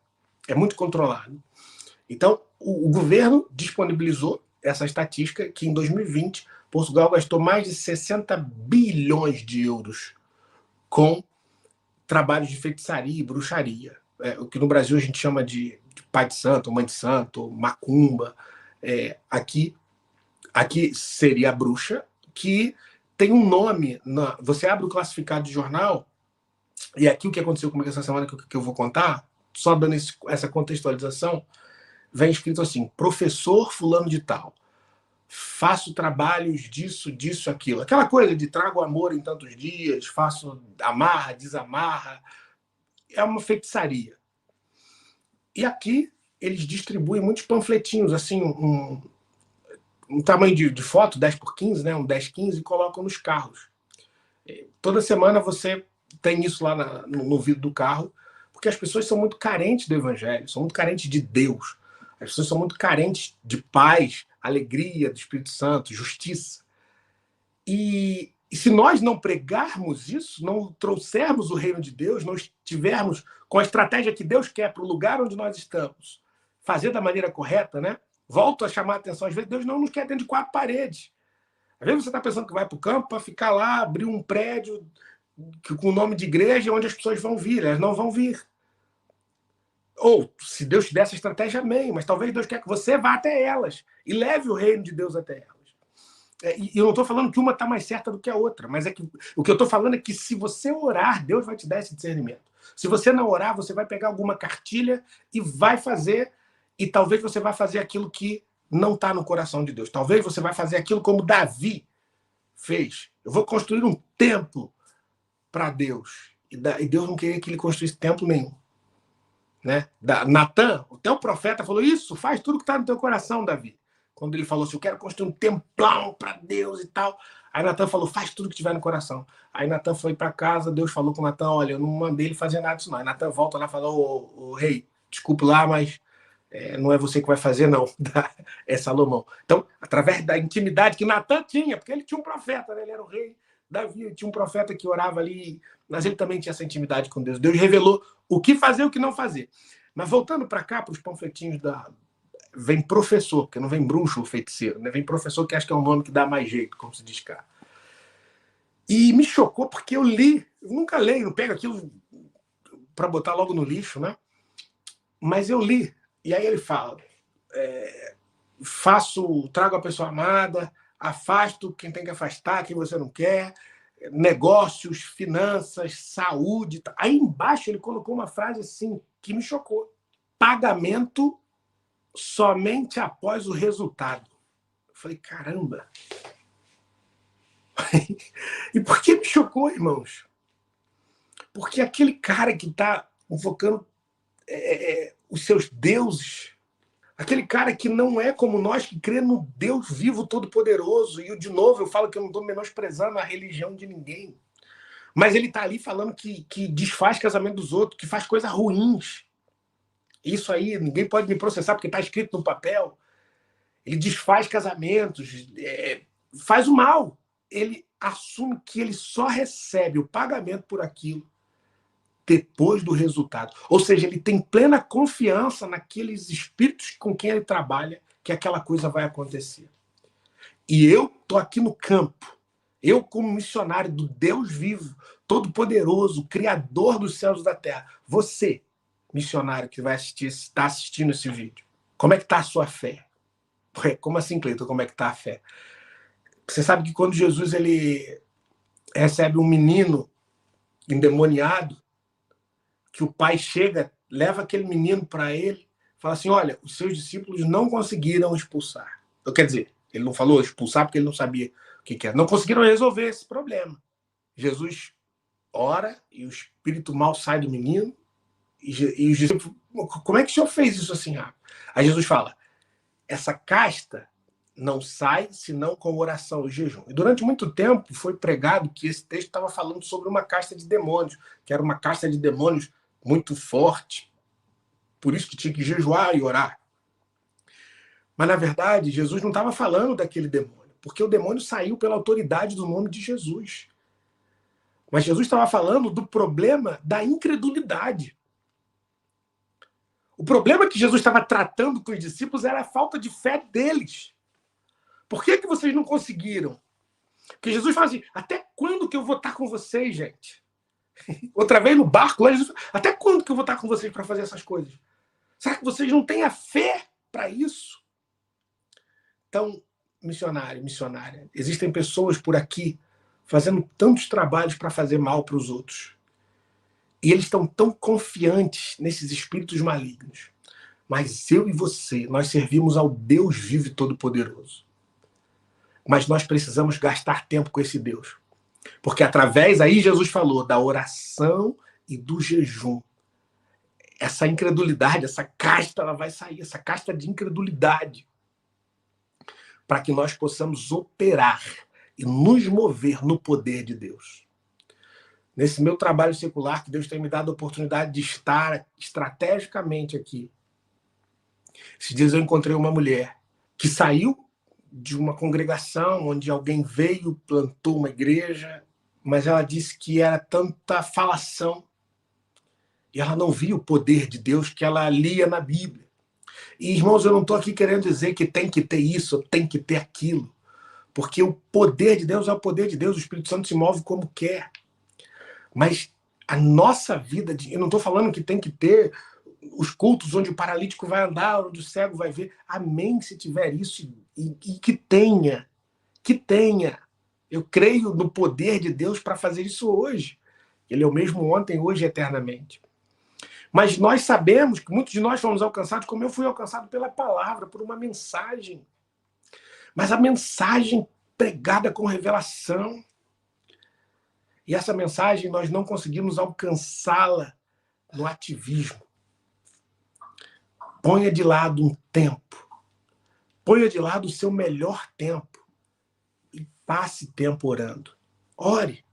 muito controlado. Então, o governo disponibilizou essa estatística que em 2020 Portugal gastou mais de 60 bilhões de euros com trabalhos de feitiçaria e bruxaria. O que no Brasil a gente chama de pai de santo, mãe de santo, macumba. Aqui seria a bruxa, que tem um nome. Você abre o classificado de jornal, e aqui o que aconteceu comigo essa semana que eu vou contar, só dando essa contextualização, vem escrito assim: professor fulano de tal, faço trabalhos disso, aquilo. Aquela coisa de trago amor em tantos dias, faço amarra, desamarra. É uma feitiçaria. E aqui eles distribuem muitos panfletinhos, assim, um tamanho de foto, 10x15, né? Um 10x15, e colocam nos carros. Toda semana você tem isso lá no vidro do carro, porque as pessoas são muito carentes do evangelho, são muito carentes de Deus. As pessoas são muito carentes de paz, alegria do Espírito Santo, justiça. E se nós não pregarmos isso, não trouxermos o reino de Deus, não estivermos com a estratégia que Deus quer para o lugar onde nós estamos, fazer da maneira correta, né? Volto a chamar a atenção, às vezes Deus não nos quer dentro de 4 paredes. Às vezes você está pensando que vai para o campo para ficar lá, abrir um prédio com o nome de igreja onde as pessoas vão vir, elas não vão vir. Ou, se Deus te der essa estratégia, amém, mas talvez Deus quer que você vá até elas e leve o reino de Deus até elas. E eu não estou falando que uma está mais certa do que a outra, mas é que o que eu estou falando é que se você orar, Deus vai te dar esse discernimento. Se você não orar, você vai pegar alguma cartilha e vai fazer, e talvez você vai fazer aquilo que não está no coração de Deus. Talvez você vai fazer aquilo como Davi fez. Eu vou construir um templo para Deus. E Deus não queria que ele construísse templo nenhum. Né? Natan, até o profeta, falou: isso, faz tudo que está no teu coração, Davi. Quando ele falou assim: eu quero construir um templão para Deus e tal. Aí Natan falou: faz tudo que tiver no coração. Aí Natan foi para casa, Deus falou com Natan: olha, eu não mandei ele fazer nada disso não. Aí Natan volta lá e falou: ô rei, desculpe lá, mas não é você que vai fazer, não. É Salomão. Então, através da intimidade que Natan tinha, porque ele tinha um profeta, né? Ele era o rei. Davi tinha um profeta que orava ali, mas ele também tinha essa intimidade com Deus. Deus revelou o que fazer e o que não fazer. Mas voltando para cá, para os panfletinhos vem professor, porque não vem bruxo ou feiticeiro, né? Vem professor, que acho que é um nome que dá mais jeito, como se diz cá. E me chocou porque eu nunca leio, não pego aquilo para botar logo no lixo, né? Mas eu li. E aí ele fala: trago a pessoa amada, afasto quem tem que afastar, quem você não quer, negócios, finanças, saúde. Aí embaixo ele colocou uma frase assim que me chocou: pagamento somente após o resultado. Eu falei: caramba. E por que me chocou, irmãos? Porque aquele cara que está invocando os seus deuses, aquele cara que não é como nós, que crê no Deus vivo, todo-poderoso. E, de novo, eu falo que eu não estou menosprezando a religião de ninguém. Mas ele está ali falando que desfaz casamento dos outros, que faz coisas ruins. Isso aí, ninguém pode me processar porque está escrito no papel. Ele desfaz casamentos, faz o mal. Ele assume que ele só recebe o pagamento por aquilo depois do resultado. Ou seja, ele tem plena confiança naqueles espíritos com quem ele trabalha, que aquela coisa vai acontecer. E eu estou aqui no campo, eu como missionário do Deus vivo, todo-poderoso, criador dos céus e da terra. Você, missionário que vai está assistindo esse vídeo, como é que está a sua fé? Como assim, Cleiton, como é que está a fé? Você sabe que quando Jesus ele recebe um menino endemoniado, que o pai chega, leva aquele menino para ele, fala assim: olha, os seus discípulos não conseguiram expulsar. Quer dizer, ele não falou expulsar porque ele não sabia o que era. Não conseguiram resolver esse problema. Jesus ora e o espírito mal sai do menino, e os discípulos: como é que o senhor fez isso assim rápido? Aí Jesus fala: essa casta não sai senão com oração e jejum. E durante muito tempo foi pregado que esse texto estava falando sobre uma casta de demônios, que era uma casta de demônios muito forte, por isso que tinha que jejuar e orar. Mas, na verdade, Jesus não estava falando daquele demônio, porque o demônio saiu pela autoridade do nome de Jesus. Mas Jesus estava falando do problema da incredulidade. O problema que Jesus estava tratando com os discípulos era a falta de fé deles. Por que vocês não conseguiram? Porque Jesus fala assim: até quando que eu vou estar com vocês, gente? Outra vez no barco, lá Jesus, até quando que eu vou estar com vocês para fazer essas coisas? Será que vocês não têm a fé para isso? Então, missionário, missionária, existem pessoas por aqui fazendo tantos trabalhos para fazer mal para os outros. E eles estão tão confiantes nesses espíritos malignos. Mas eu e você, nós servimos ao Deus vivo e todo-poderoso. Mas nós precisamos gastar tempo com esse Deus. Porque através, aí Jesus falou, da oração e do jejum. Essa incredulidade, essa casta, ela vai sair, essa casta de incredulidade. Para que nós possamos operar e nos mover no poder de Deus. Nesse meu trabalho secular, que Deus tem me dado a oportunidade de estar estrategicamente aqui. Esses dias eu encontrei uma mulher que saiu de uma congregação onde alguém veio, plantou uma igreja, mas ela disse que era tanta falação e ela não via o poder de Deus que ela lia na Bíblia. E, irmãos, eu não estou aqui querendo dizer que tem que ter isso, tem que ter aquilo, porque o poder de Deus é o poder de Deus, o Espírito Santo se move como quer. Mas a nossa vida, eu não estou falando que tem que ter os cultos onde o paralítico vai andar, onde o cego vai ver. Amém, se tiver isso, e que tenha. Que tenha. Eu creio no poder de Deus para fazer isso hoje. Ele é o mesmo ontem, hoje e eternamente. Mas nós sabemos que muitos de nós fomos alcançados, como eu fui alcançado pela palavra, por uma mensagem. Mas a mensagem pregada com revelação. E essa mensagem nós não conseguimos alcançá-la no ativismo. Ponha de lado um tempo. Ponha de lado o seu melhor tempo. E passe tempo orando. Ore.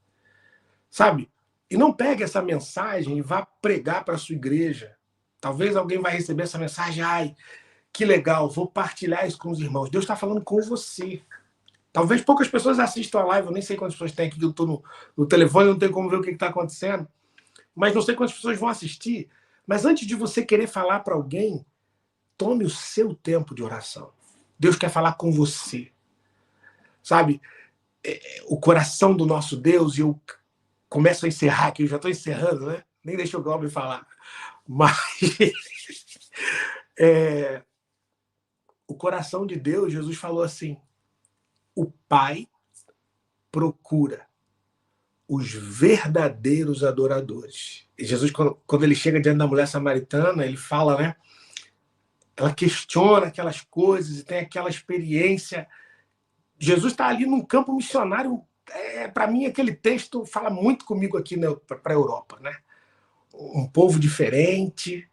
Sabe? E não pegue essa mensagem e vá pregar para a sua igreja. Talvez alguém vai receber essa mensagem. Ai, que legal, vou partilhar isso com os irmãos. Deus está falando com você. Talvez poucas pessoas assistam a live. Eu nem sei quantas pessoas tem aqui, que eu estou no telefone, não tenho como ver o que está acontecendo. Mas não sei quantas pessoas vão assistir. Mas antes de você querer falar para alguém, tome o seu tempo de oração. Deus quer falar com você. Sabe? O coração do nosso Deus, e eu começo a encerrar aqui, eu já estou encerrando, né? Nem deixa o Glauber falar. Mas o coração de Deus, Jesus falou assim, o Pai procura os verdadeiros adoradores. E Jesus, quando ele chega diante da mulher samaritana, ele fala, né? Ela questiona aquelas coisas e tem aquela experiência. Jesus está ali num campo missionário. Para mim, aquele texto fala muito comigo aqui para a Europa, né? Um povo diferente,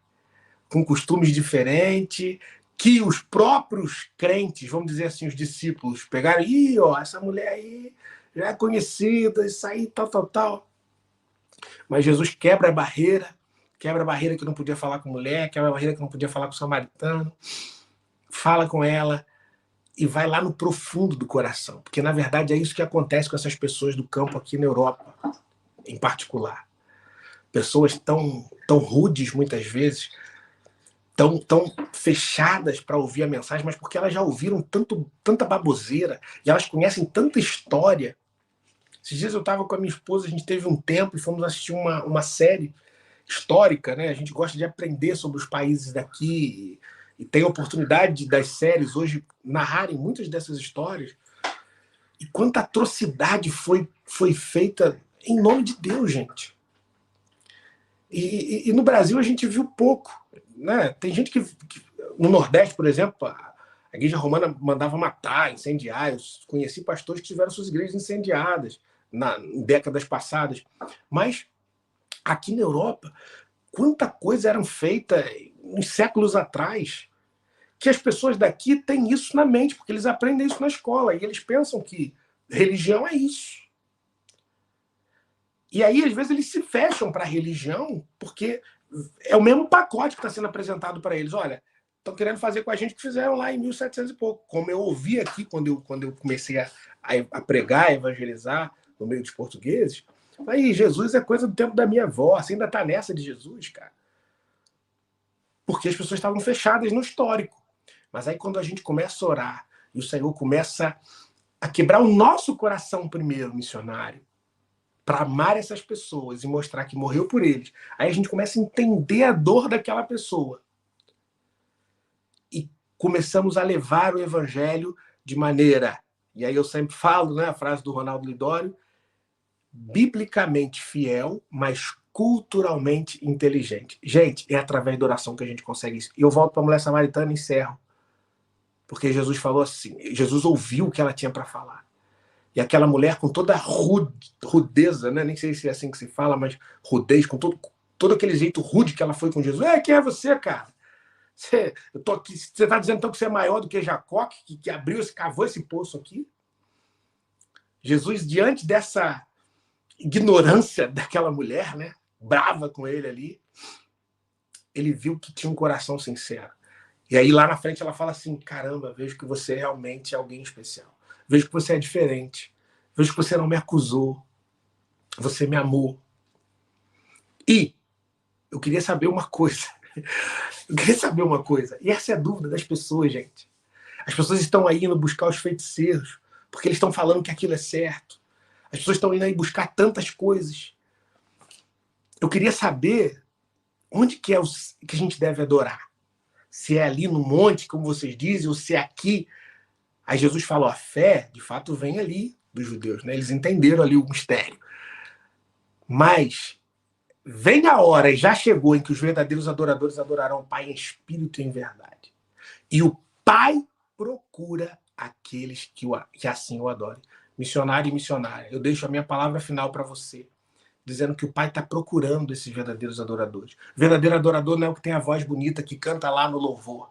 com costumes diferentes, que os próprios crentes, vamos dizer assim, os discípulos, pegaram, essa mulher aí já é conhecida, isso aí, tal. Mas Jesus quebra a barreira que não podia falar com mulher, quebra a barreira que não podia falar com o samaritano, fala com ela e vai lá no profundo do coração. Porque, na verdade, é isso que acontece com essas pessoas do campo aqui na Europa, em particular. Pessoas tão rudes, muitas vezes, tão fechadas para ouvir a mensagem, mas porque elas já ouviram tanta baboseira e elas conhecem tanta história. Esses dias eu estava com a minha esposa, a gente teve um tempo e fomos assistir uma série histórica, né? A gente gosta de aprender sobre os países daqui e tem a oportunidade das séries hoje narrarem muitas dessas histórias. E quanta atrocidade foi feita em nome de Deus, gente. E no Brasil a gente viu pouco, né? Tem gente que no Nordeste, por exemplo, a igreja romana mandava matar, incendiar. Eu conheci pastores que tiveram suas igrejas incendiadas em décadas passadas. Mas aqui na Europa, quanta coisa eram feita uns séculos atrás, que as pessoas daqui têm isso na mente, porque eles aprendem isso na escola, e eles pensam que religião é isso. E aí, às vezes, eles se fecham para a religião, porque é o mesmo pacote que está sendo apresentado para eles. Olha, estão querendo fazer com a gente o que fizeram lá em 1700 e pouco. Como eu ouvi aqui, quando eu comecei a pregar, a evangelizar no meio dos portugueses, aí, Jesus é coisa do tempo da minha avó. Você ainda está nessa de Jesus, cara? Porque as pessoas estavam fechadas no histórico. Mas aí, quando a gente começa a orar, e o Senhor começa a quebrar o nosso coração primeiro, missionário, para amar essas pessoas e mostrar que morreu por eles, aí a gente começa a entender a dor daquela pessoa. E começamos a levar o evangelho de maneira, e aí eu sempre falo, né, a frase do Ronaldo Lidório, biblicamente fiel, mas culturalmente inteligente. Gente, é através da oração que a gente consegue isso. E eu volto para a mulher samaritana e encerro. Porque Jesus falou assim, Jesus ouviu o que ela tinha para falar. E aquela mulher com toda a rudeza, né? Nem sei se é assim que se fala, mas rudez, com todo aquele jeito rude que ela foi com Jesus. Quem é você, cara? Eu tô aqui, você está dizendo então que você é maior do que Jacó, que abriu, cavou esse poço aqui? Jesus, diante dessa ignorância daquela mulher, né? Brava com ele ali, ele viu que tinha um coração sincero. E aí lá na frente ela fala assim, caramba, vejo que você realmente é alguém especial. Vejo que você é diferente. Vejo que você não me acusou. Você me amou. E eu queria saber uma coisa. Eu queria saber uma coisa. E essa é a dúvida das pessoas, gente. As pessoas estão aí indo buscar os feiticeiros, porque eles estão falando que aquilo é certo. As pessoas estão indo aí buscar tantas coisas. Eu queria saber onde que é que a gente deve adorar. Se é ali no monte, como vocês dizem, ou se é aqui. Aí Jesus falou, a fé, de fato, vem ali dos judeus, né? Eles entenderam ali o mistério. Mas vem a hora, e já chegou, em que os verdadeiros adoradores adorarão o Pai em espírito e em verdade. E o Pai procura aqueles que assim o adorem. Missionário e missionária, eu deixo a minha palavra final para você, dizendo que o Pai está procurando esses verdadeiros adoradores. O verdadeiro adorador não é o que tem a voz bonita, que canta lá no louvor.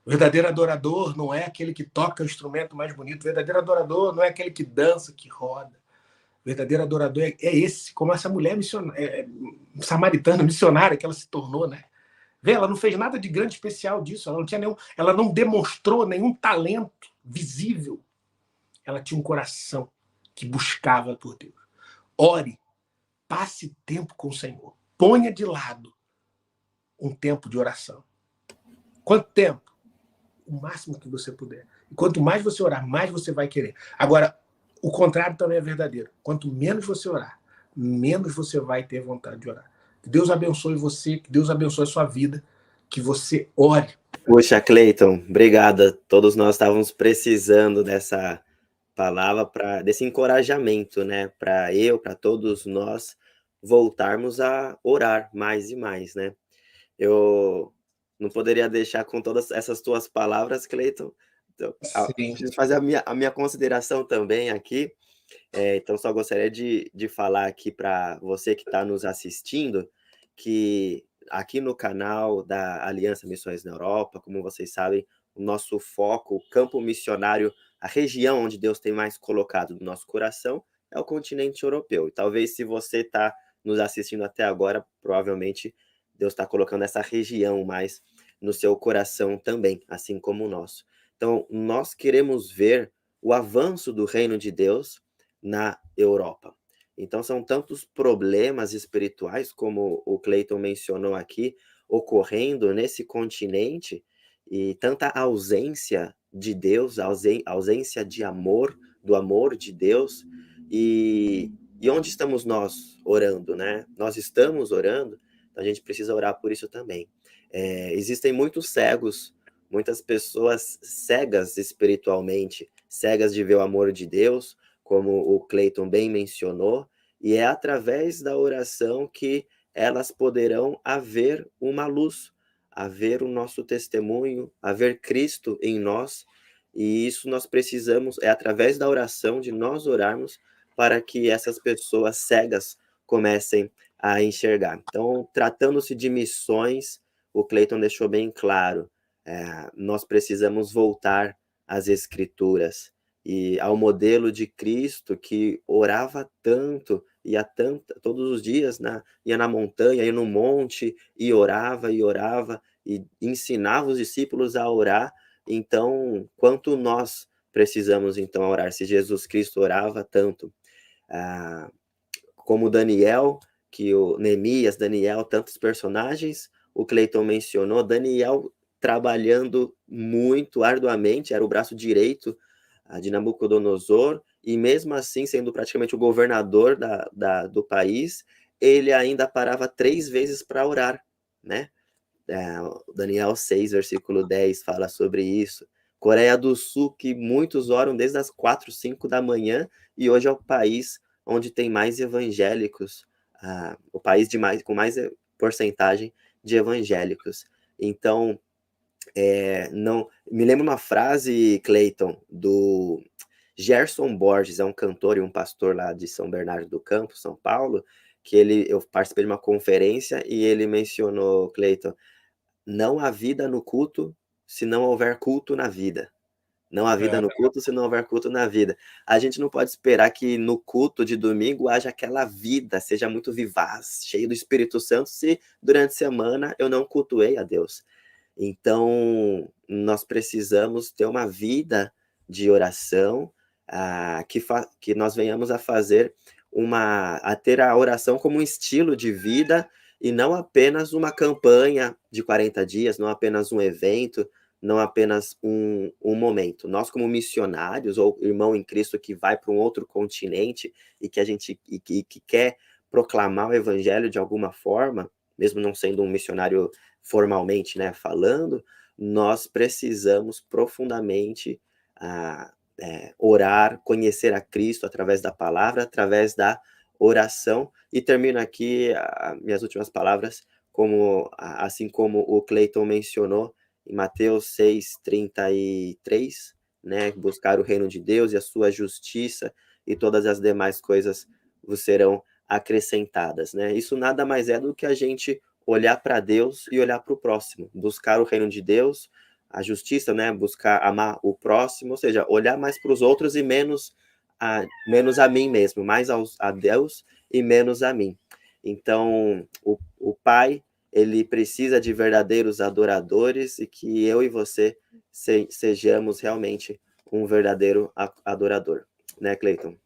O verdadeiro adorador não é aquele que toca o instrumento mais bonito. O verdadeiro adorador não é aquele que dança, que roda. O verdadeiro adorador é esse, como essa mulher samaritana, missionária que ela se tornou, né? Vê, ela não fez nada de grande especial disso. Ela não demonstrou nenhum talento visível. Ela tinha um coração que buscava por Deus. Ore, passe tempo com o Senhor. Ponha de lado um tempo de oração. Quanto tempo? O máximo que você puder. E quanto mais você orar, mais você vai querer. Agora, o contrário também é verdadeiro. Quanto menos você orar, menos você vai ter vontade de orar. Que Deus abençoe você, que Deus abençoe a sua vida, que você ore. Puxa, Cleiton, obrigada. Todos nós estávamos precisando dessa palavra, desse encorajamento, né? Para todos nós voltarmos a orar mais e mais, né? Eu não poderia deixar com todas essas tuas palavras, Cleiton. Então, preciso fazer a minha consideração também aqui. Então, só gostaria de falar aqui para você que está nos assistindo, que aqui no canal da Aliança Missões na Europa, como vocês sabem, o nosso foco, o campo missionário, a região onde Deus tem mais colocado no nosso coração é o continente europeu. E talvez se você está nos assistindo até agora, provavelmente Deus está colocando essa região mais no seu coração também, assim como o nosso. Então, nós queremos ver o avanço do reino de Deus na Europa. Então, são tantos problemas espirituais, como o Cleiton mencionou aqui, ocorrendo nesse continente, e tanta ausência de Deus, ausência de amor, do amor de Deus, e onde estamos nós orando, né? Nós estamos orando, então a gente precisa orar por isso também. Existem muitos cegos, muitas pessoas cegas espiritualmente, cegas de ver o amor de Deus, como o Cleiton bem mencionou, e é através da oração que elas poderão haver uma luz, haver o nosso testemunho, haver Cristo em nós, e isso nós precisamos, é através da oração, de nós orarmos, para que essas pessoas cegas comecem a enxergar. Então, tratando-se de missões, o Cleiton deixou bem claro, nós precisamos voltar às Escrituras, e ao modelo de Cristo que orava tanto, todos os dias, ia na montanha, ia no monte, e orava, e ensinava os discípulos a orar. Então, quanto nós precisamos então orar, se Jesus Cristo orava tanto, como Daniel, que o Neemias, Daniel, tantos personagens, o Cleiton mencionou, Daniel trabalhando muito arduamente, era o braço direito de Nabucodonosor, e mesmo assim, sendo praticamente o governador do país, ele ainda parava 3 vezes para orar, né? Daniel 6, versículo 10 fala sobre isso. Coreia do Sul, que muitos oram desde as 4, 5 da manhã, e hoje é o país onde tem mais evangélicos, o país com mais porcentagem de evangélicos. Então, não me lembro uma frase, Clayton, do Gerson Borges, é um cantor e um pastor lá de São Bernardo do Campo, São Paulo, que eu participei de uma conferência e ele mencionou, Clayton, não há vida no culto se não houver culto na vida. Não há vida no culto se não houver culto na vida. A gente não pode esperar que no culto de domingo haja aquela vida, seja muito vivaz, cheio do Espírito Santo, se durante a semana eu não cultuei a Deus. Então, nós precisamos ter uma vida de oração, que nós venhamos a fazer a ter a oração como um estilo de vida e não apenas uma campanha de 40 dias, não apenas um evento, não apenas um momento. Nós, como missionários ou irmão em Cristo que vai para um outro continente e que quer proclamar o evangelho de alguma forma, mesmo não sendo um missionário formalmente, né, falando, nós precisamos profundamente orar, conhecer a Cristo através da palavra, através da oração. E termino aqui minhas últimas palavras, assim como o Clayton mencionou, em Mateus 6:33, né, buscar o reino de Deus e a sua justiça, e todas as demais coisas vos serão acrescentadas, né? Isso nada mais é do que a gente olhar para Deus e olhar para o próximo, buscar o reino de Deus, a justiça, né, buscar amar o próximo, ou seja, olhar mais para os outros e menos a mim mesmo, mais a Deus e menos a mim. Então, o Pai, ele precisa de verdadeiros adoradores e que eu e você sejamos realmente um verdadeiro adorador, né, Clayton?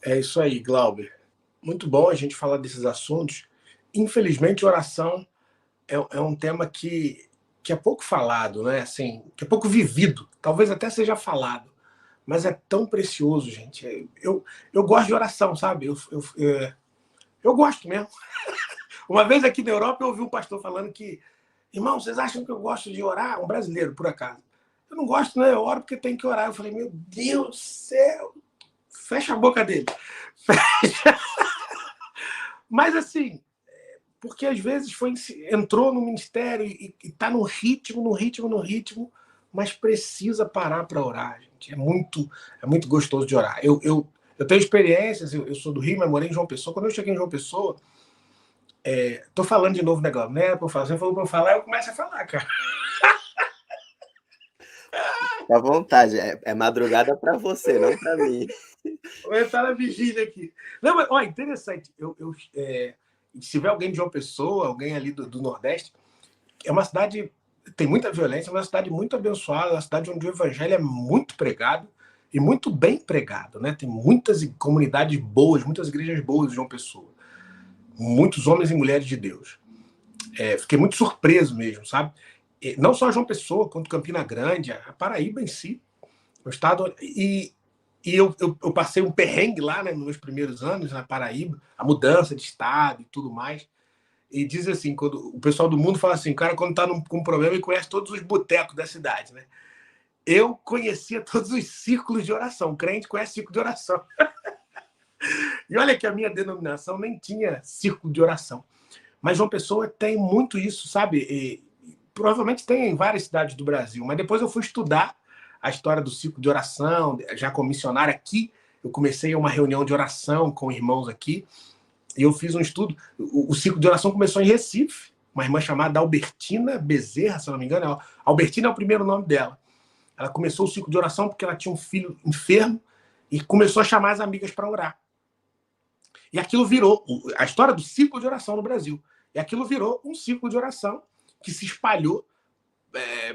É isso aí, Glauber. Muito bom a gente falar desses assuntos. Infelizmente, oração é um tema que é pouco falado, né? Assim, que é pouco vivido. Talvez até seja falado, mas é tão precioso, gente. Eu gosto de oração, sabe? Eu gosto mesmo. Uma vez aqui na Europa eu ouvi um pastor falando que, irmão, vocês acham que eu gosto de orar? Um brasileiro, por acaso. Eu não gosto, né? Eu oro porque tem que orar. Eu falei, meu Deus do céu! Fecha a boca dele. Fecha. Mas assim, porque às vezes entrou no ministério e está no ritmo, mas precisa parar para orar, gente. É muito gostoso de orar. Eu tenho experiências, eu sou do Rio, mas morei em João Pessoa. Quando eu cheguei em João Pessoa, tô falando de novo negócio, né? Você falou para eu falar, eu começo a falar, cara. Fica à vontade, é madrugada para você, não para mim. Vou entrar na vigília aqui. Não, mas, ó, interessante. Se tiver alguém de João Pessoa, alguém ali do Nordeste, é uma cidade, tem muita violência, é uma cidade muito abençoada, uma cidade onde o evangelho é muito pregado e muito bem pregado, né? Tem muitas comunidades boas, muitas igrejas boas de João Pessoa. Muitos homens e mulheres de Deus. Fiquei muito surpreso mesmo, sabe? Não só João Pessoa, quanto Campina Grande, a Paraíba em si, o estado. E eu passei um perrengue lá, né, nos meus primeiros anos na Paraíba, a mudança de estado e tudo mais. E diz assim, quando o pessoal do mundo fala assim, o cara quando tá com um problema ele conhece todos os botecos da cidade, né? Eu conhecia todos os círculos de oração. O crente conhece círculo de oração. E olha que a minha denominação nem tinha círculo de oração. Mas João Pessoa tem muito isso, sabe? E provavelmente tem em várias cidades do Brasil. Mas depois eu fui estudar a história do círculo de oração, já como missionário aqui. Eu comecei uma reunião de oração com irmãos aqui. E eu fiz um estudo. O ciclo de oração começou em Recife, uma irmã chamada Albertina Bezerra, se eu não me engano. Albertina é o primeiro nome dela. Ela começou o ciclo de oração porque ela tinha um filho enfermo e começou a chamar as amigas para orar. E aquilo virou a história do ciclo de oração no Brasil. E aquilo virou um ciclo de oração que se espalhou,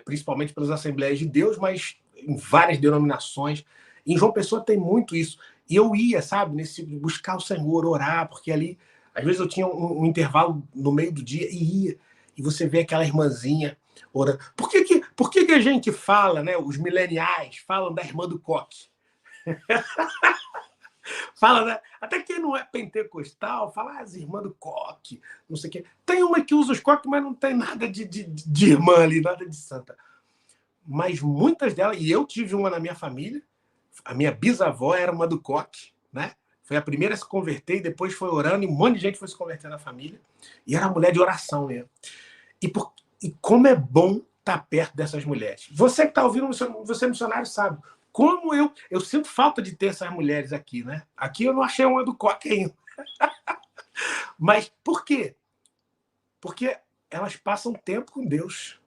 principalmente pelas Assembleias de Deus, mas em várias denominações. Em João Pessoa tem muito isso. E eu ia, sabe, buscar o Senhor, orar, porque ali, às vezes eu tinha um intervalo no meio do dia e ia. E você vê aquela irmãzinha orando. Por que a gente fala, né, os mileniais falam da irmã do coque? Fala, né? Até quem não é pentecostal, fala as irmãs do coque, não sei o quê. Tem uma que usa os coques, mas não tem nada de irmã ali, nada de santa. Mas muitas delas, e eu tive uma na minha família, a minha bisavó era uma do coque, né? Foi a primeira a se converter e depois foi orando e um monte de gente foi se converter na família. E era mulher de oração mesmo. E como é bom estar perto dessas mulheres. Você que está ouvindo, você é missionário, sabe. Como eu sinto falta de ter essas mulheres aqui, né? Aqui eu não achei uma do coque ainda. Mas por quê? Porque elas passam tempo com Deus.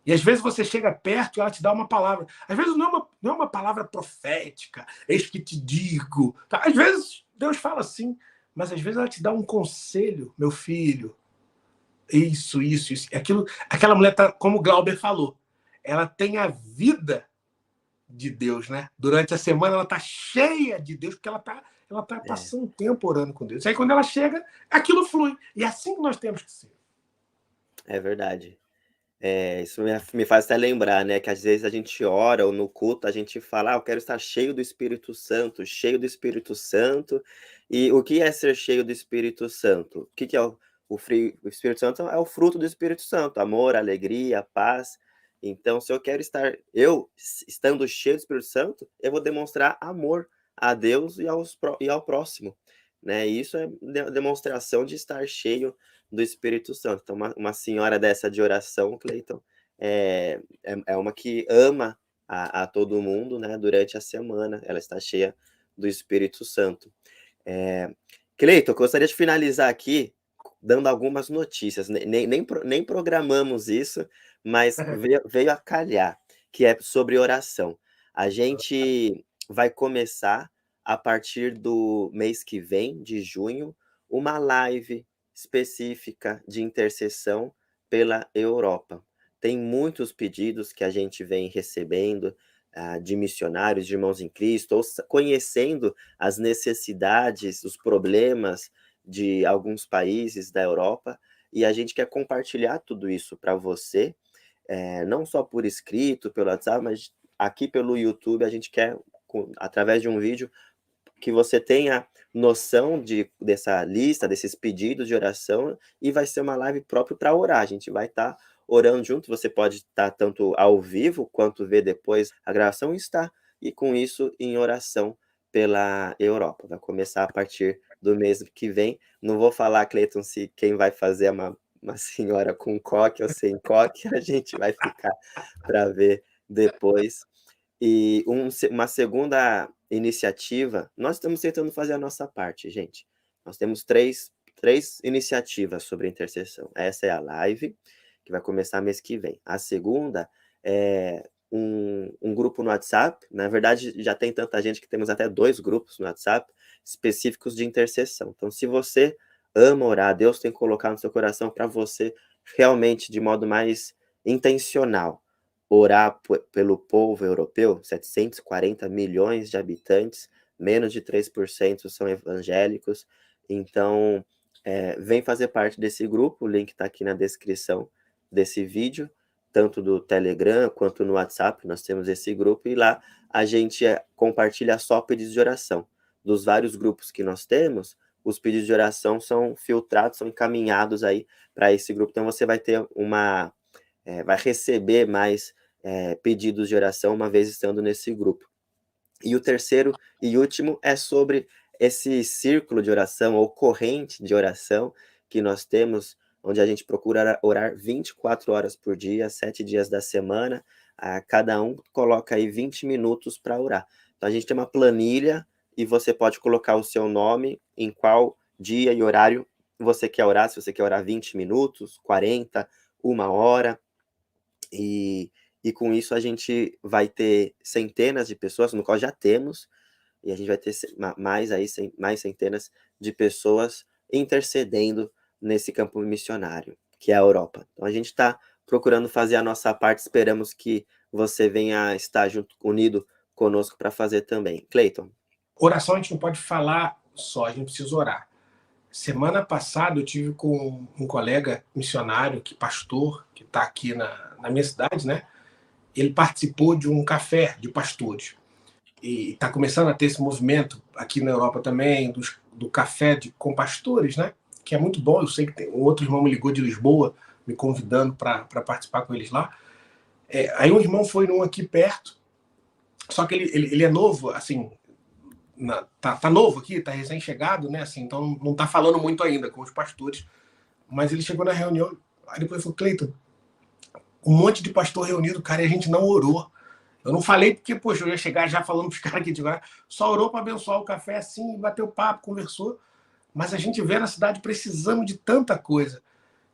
E às vezes você chega perto e ela te dá uma palavra. Às vezes não é uma palavra profética, eis que te digo. Tá? Às vezes Deus fala assim, mas às vezes ela te dá um conselho, meu filho. Isso. Aquela mulher, tá, como o Glauber falou, ela tem a vida de Deus, né? Durante a semana ela tá cheia de Deus, porque ela tá passando tempo orando com Deus. Aí quando ela chega, aquilo flui. E é assim que nós temos que ser. É verdade. Isso me faz até lembrar, né, que às vezes a gente ora ou no culto a gente fala, eu quero estar cheio do Espírito Santo, cheio do Espírito Santo. E o que é ser cheio do Espírito Santo? O que é o Espírito Santo? É o fruto do Espírito Santo, amor, alegria, paz. Então, se eu quero estar, estando cheio do Espírito Santo, eu vou demonstrar amor a Deus e ao próximo, né? E isso é demonstração de estar cheio do Espírito Santo. Então, uma senhora dessa de oração, Cleiton, é uma que ama a todo mundo, né? Durante a semana, ela está cheia do Espírito Santo. Cleiton, eu gostaria de finalizar aqui dando algumas notícias. Nem programamos isso, mas veio a calhar, que é sobre oração. A gente vai começar, a partir do mês que vem, de junho, uma live específica de intercessão pela Europa. Tem muitos pedidos que a gente vem recebendo de missionários, de irmãos em Cristo, ou conhecendo as necessidades, os problemas de alguns países da Europa, e a gente quer compartilhar tudo isso para você, não só por escrito, pelo WhatsApp, mas aqui pelo YouTube a gente quer, através de um vídeo, que você tenha noção dessa lista, desses pedidos de oração, e vai ser uma live própria para orar. A gente vai estar orando junto, você pode estar tanto ao vivo, quanto ver depois a gravação e estar, e com isso, em oração pela Europa. Vai começar a partir do mês que vem. Não vou falar, Cleiton, se quem vai fazer é uma senhora com coque ou sem coque, a gente vai ficar para ver depois. E uma segunda iniciativa, nós estamos tentando fazer a nossa parte, gente. Nós temos três iniciativas sobre intercessão. Essa é a live, que vai começar mês que vem. A segunda é um grupo no WhatsApp. Na verdade, já tem tanta gente que temos até 2 grupos no WhatsApp específicos de intercessão. Então, se você ama orar, Deus tem colocado no seu coração para você realmente, de modo mais intencional, orar pelo povo europeu, 740 milhões de habitantes, menos de 3% são evangélicos. Então, vem fazer parte desse grupo, o link está aqui na descrição desse vídeo, tanto do Telegram quanto no WhatsApp, nós temos esse grupo, e lá a gente compartilha só pedidos de oração. Dos vários grupos que nós temos, os pedidos de oração são filtrados, são encaminhados aí para esse grupo. Então, você vai ter vai receber mais pedidos de oração uma vez estando nesse grupo. E o terceiro e último é sobre esse círculo de oração ou corrente de oração que nós temos, onde a gente procura orar 24 horas por dia, 7 dias da semana, cada um coloca aí 20 minutos para orar. Então a gente tem uma planilha e você pode colocar o seu nome, em qual dia e horário você quer orar, se você quer orar 20 minutos, 40, 1 hora, e com isso a gente vai ter centenas de pessoas, no qual já temos, e a gente vai ter mais centenas de pessoas intercedendo nesse campo missionário, que é a Europa. Então a gente está procurando fazer a nossa parte, esperamos que você venha estar unido conosco para fazer também. Cleiton. Oração a gente não pode falar só, a gente precisa orar. Semana passada eu tive com um colega missionário, pastor, que está aqui na minha cidade, né? Ele participou de um café de pastores. e está começando a ter esse movimento aqui na Europa também, do café com pastores, né? Que é muito bom. Eu sei que um outro irmão me ligou de Lisboa, me convidando para participar com eles lá. Aí um irmão foi num aqui perto, só que ele é novo, assim, tá novo aqui, tá recém-chegado, né? Assim, então não tá falando muito ainda com os pastores, mas ele chegou na reunião, aí depois falou, Cleiton, um monte de pastor reunido, cara, e a gente não orou. Eu não falei porque, poxa, eu ia chegar já falando pros caras aqui de agora, só orou para abençoar o café assim, bateu papo, conversou, mas a gente vê na cidade precisando de tanta coisa.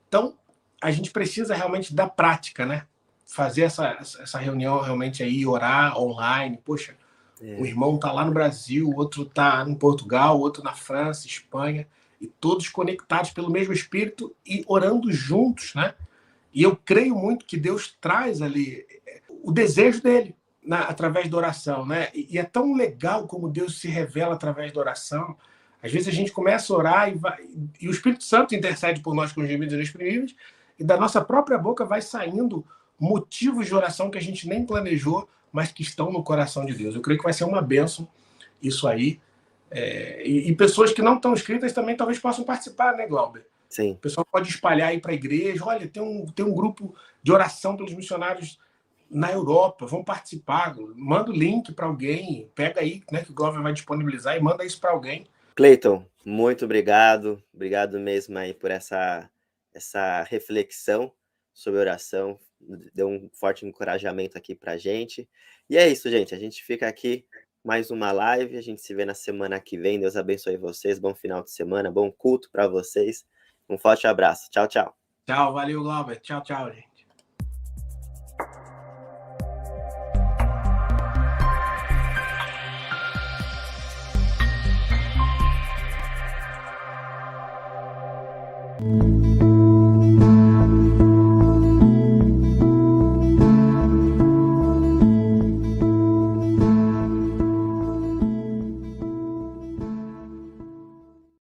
Então, a gente precisa realmente da prática, né? Fazer essa reunião realmente aí, orar online. Poxa, o irmão tá lá no Brasil, o outro tá em Portugal, o outro na França, Espanha, e todos conectados pelo mesmo Espírito e orando juntos, né? E eu creio muito que Deus traz ali o desejo dele através da oração, né? E é tão legal como Deus se revela através da oração. Às vezes a gente começa a orar e o Espírito Santo intercede por nós com os gemidos inexprimíveis, e da nossa própria boca vai saindo motivos de oração que a gente nem planejou, mas que estão no coração de Deus. Eu creio que vai ser uma bênção isso aí. E pessoas que não estão inscritas também talvez possam participar, né, Glauber? Sim. O pessoal pode espalhar aí para a igreja. Olha, tem um grupo de oração pelos missionários na Europa, vão participar. Manda o link para alguém, pega aí, né, que o Glauber vai disponibilizar e manda isso para alguém. Cleiton, muito obrigado. Obrigado mesmo aí por essa reflexão sobre oração. Deu um forte encorajamento aqui pra gente. E é isso, gente. A gente fica aqui mais uma live. A gente se vê na semana que vem. Deus abençoe vocês. Bom final de semana, bom culto para vocês. Um forte abraço. Tchau, tchau. Tchau, valeu, Glauber. Tchau, tchau, gente.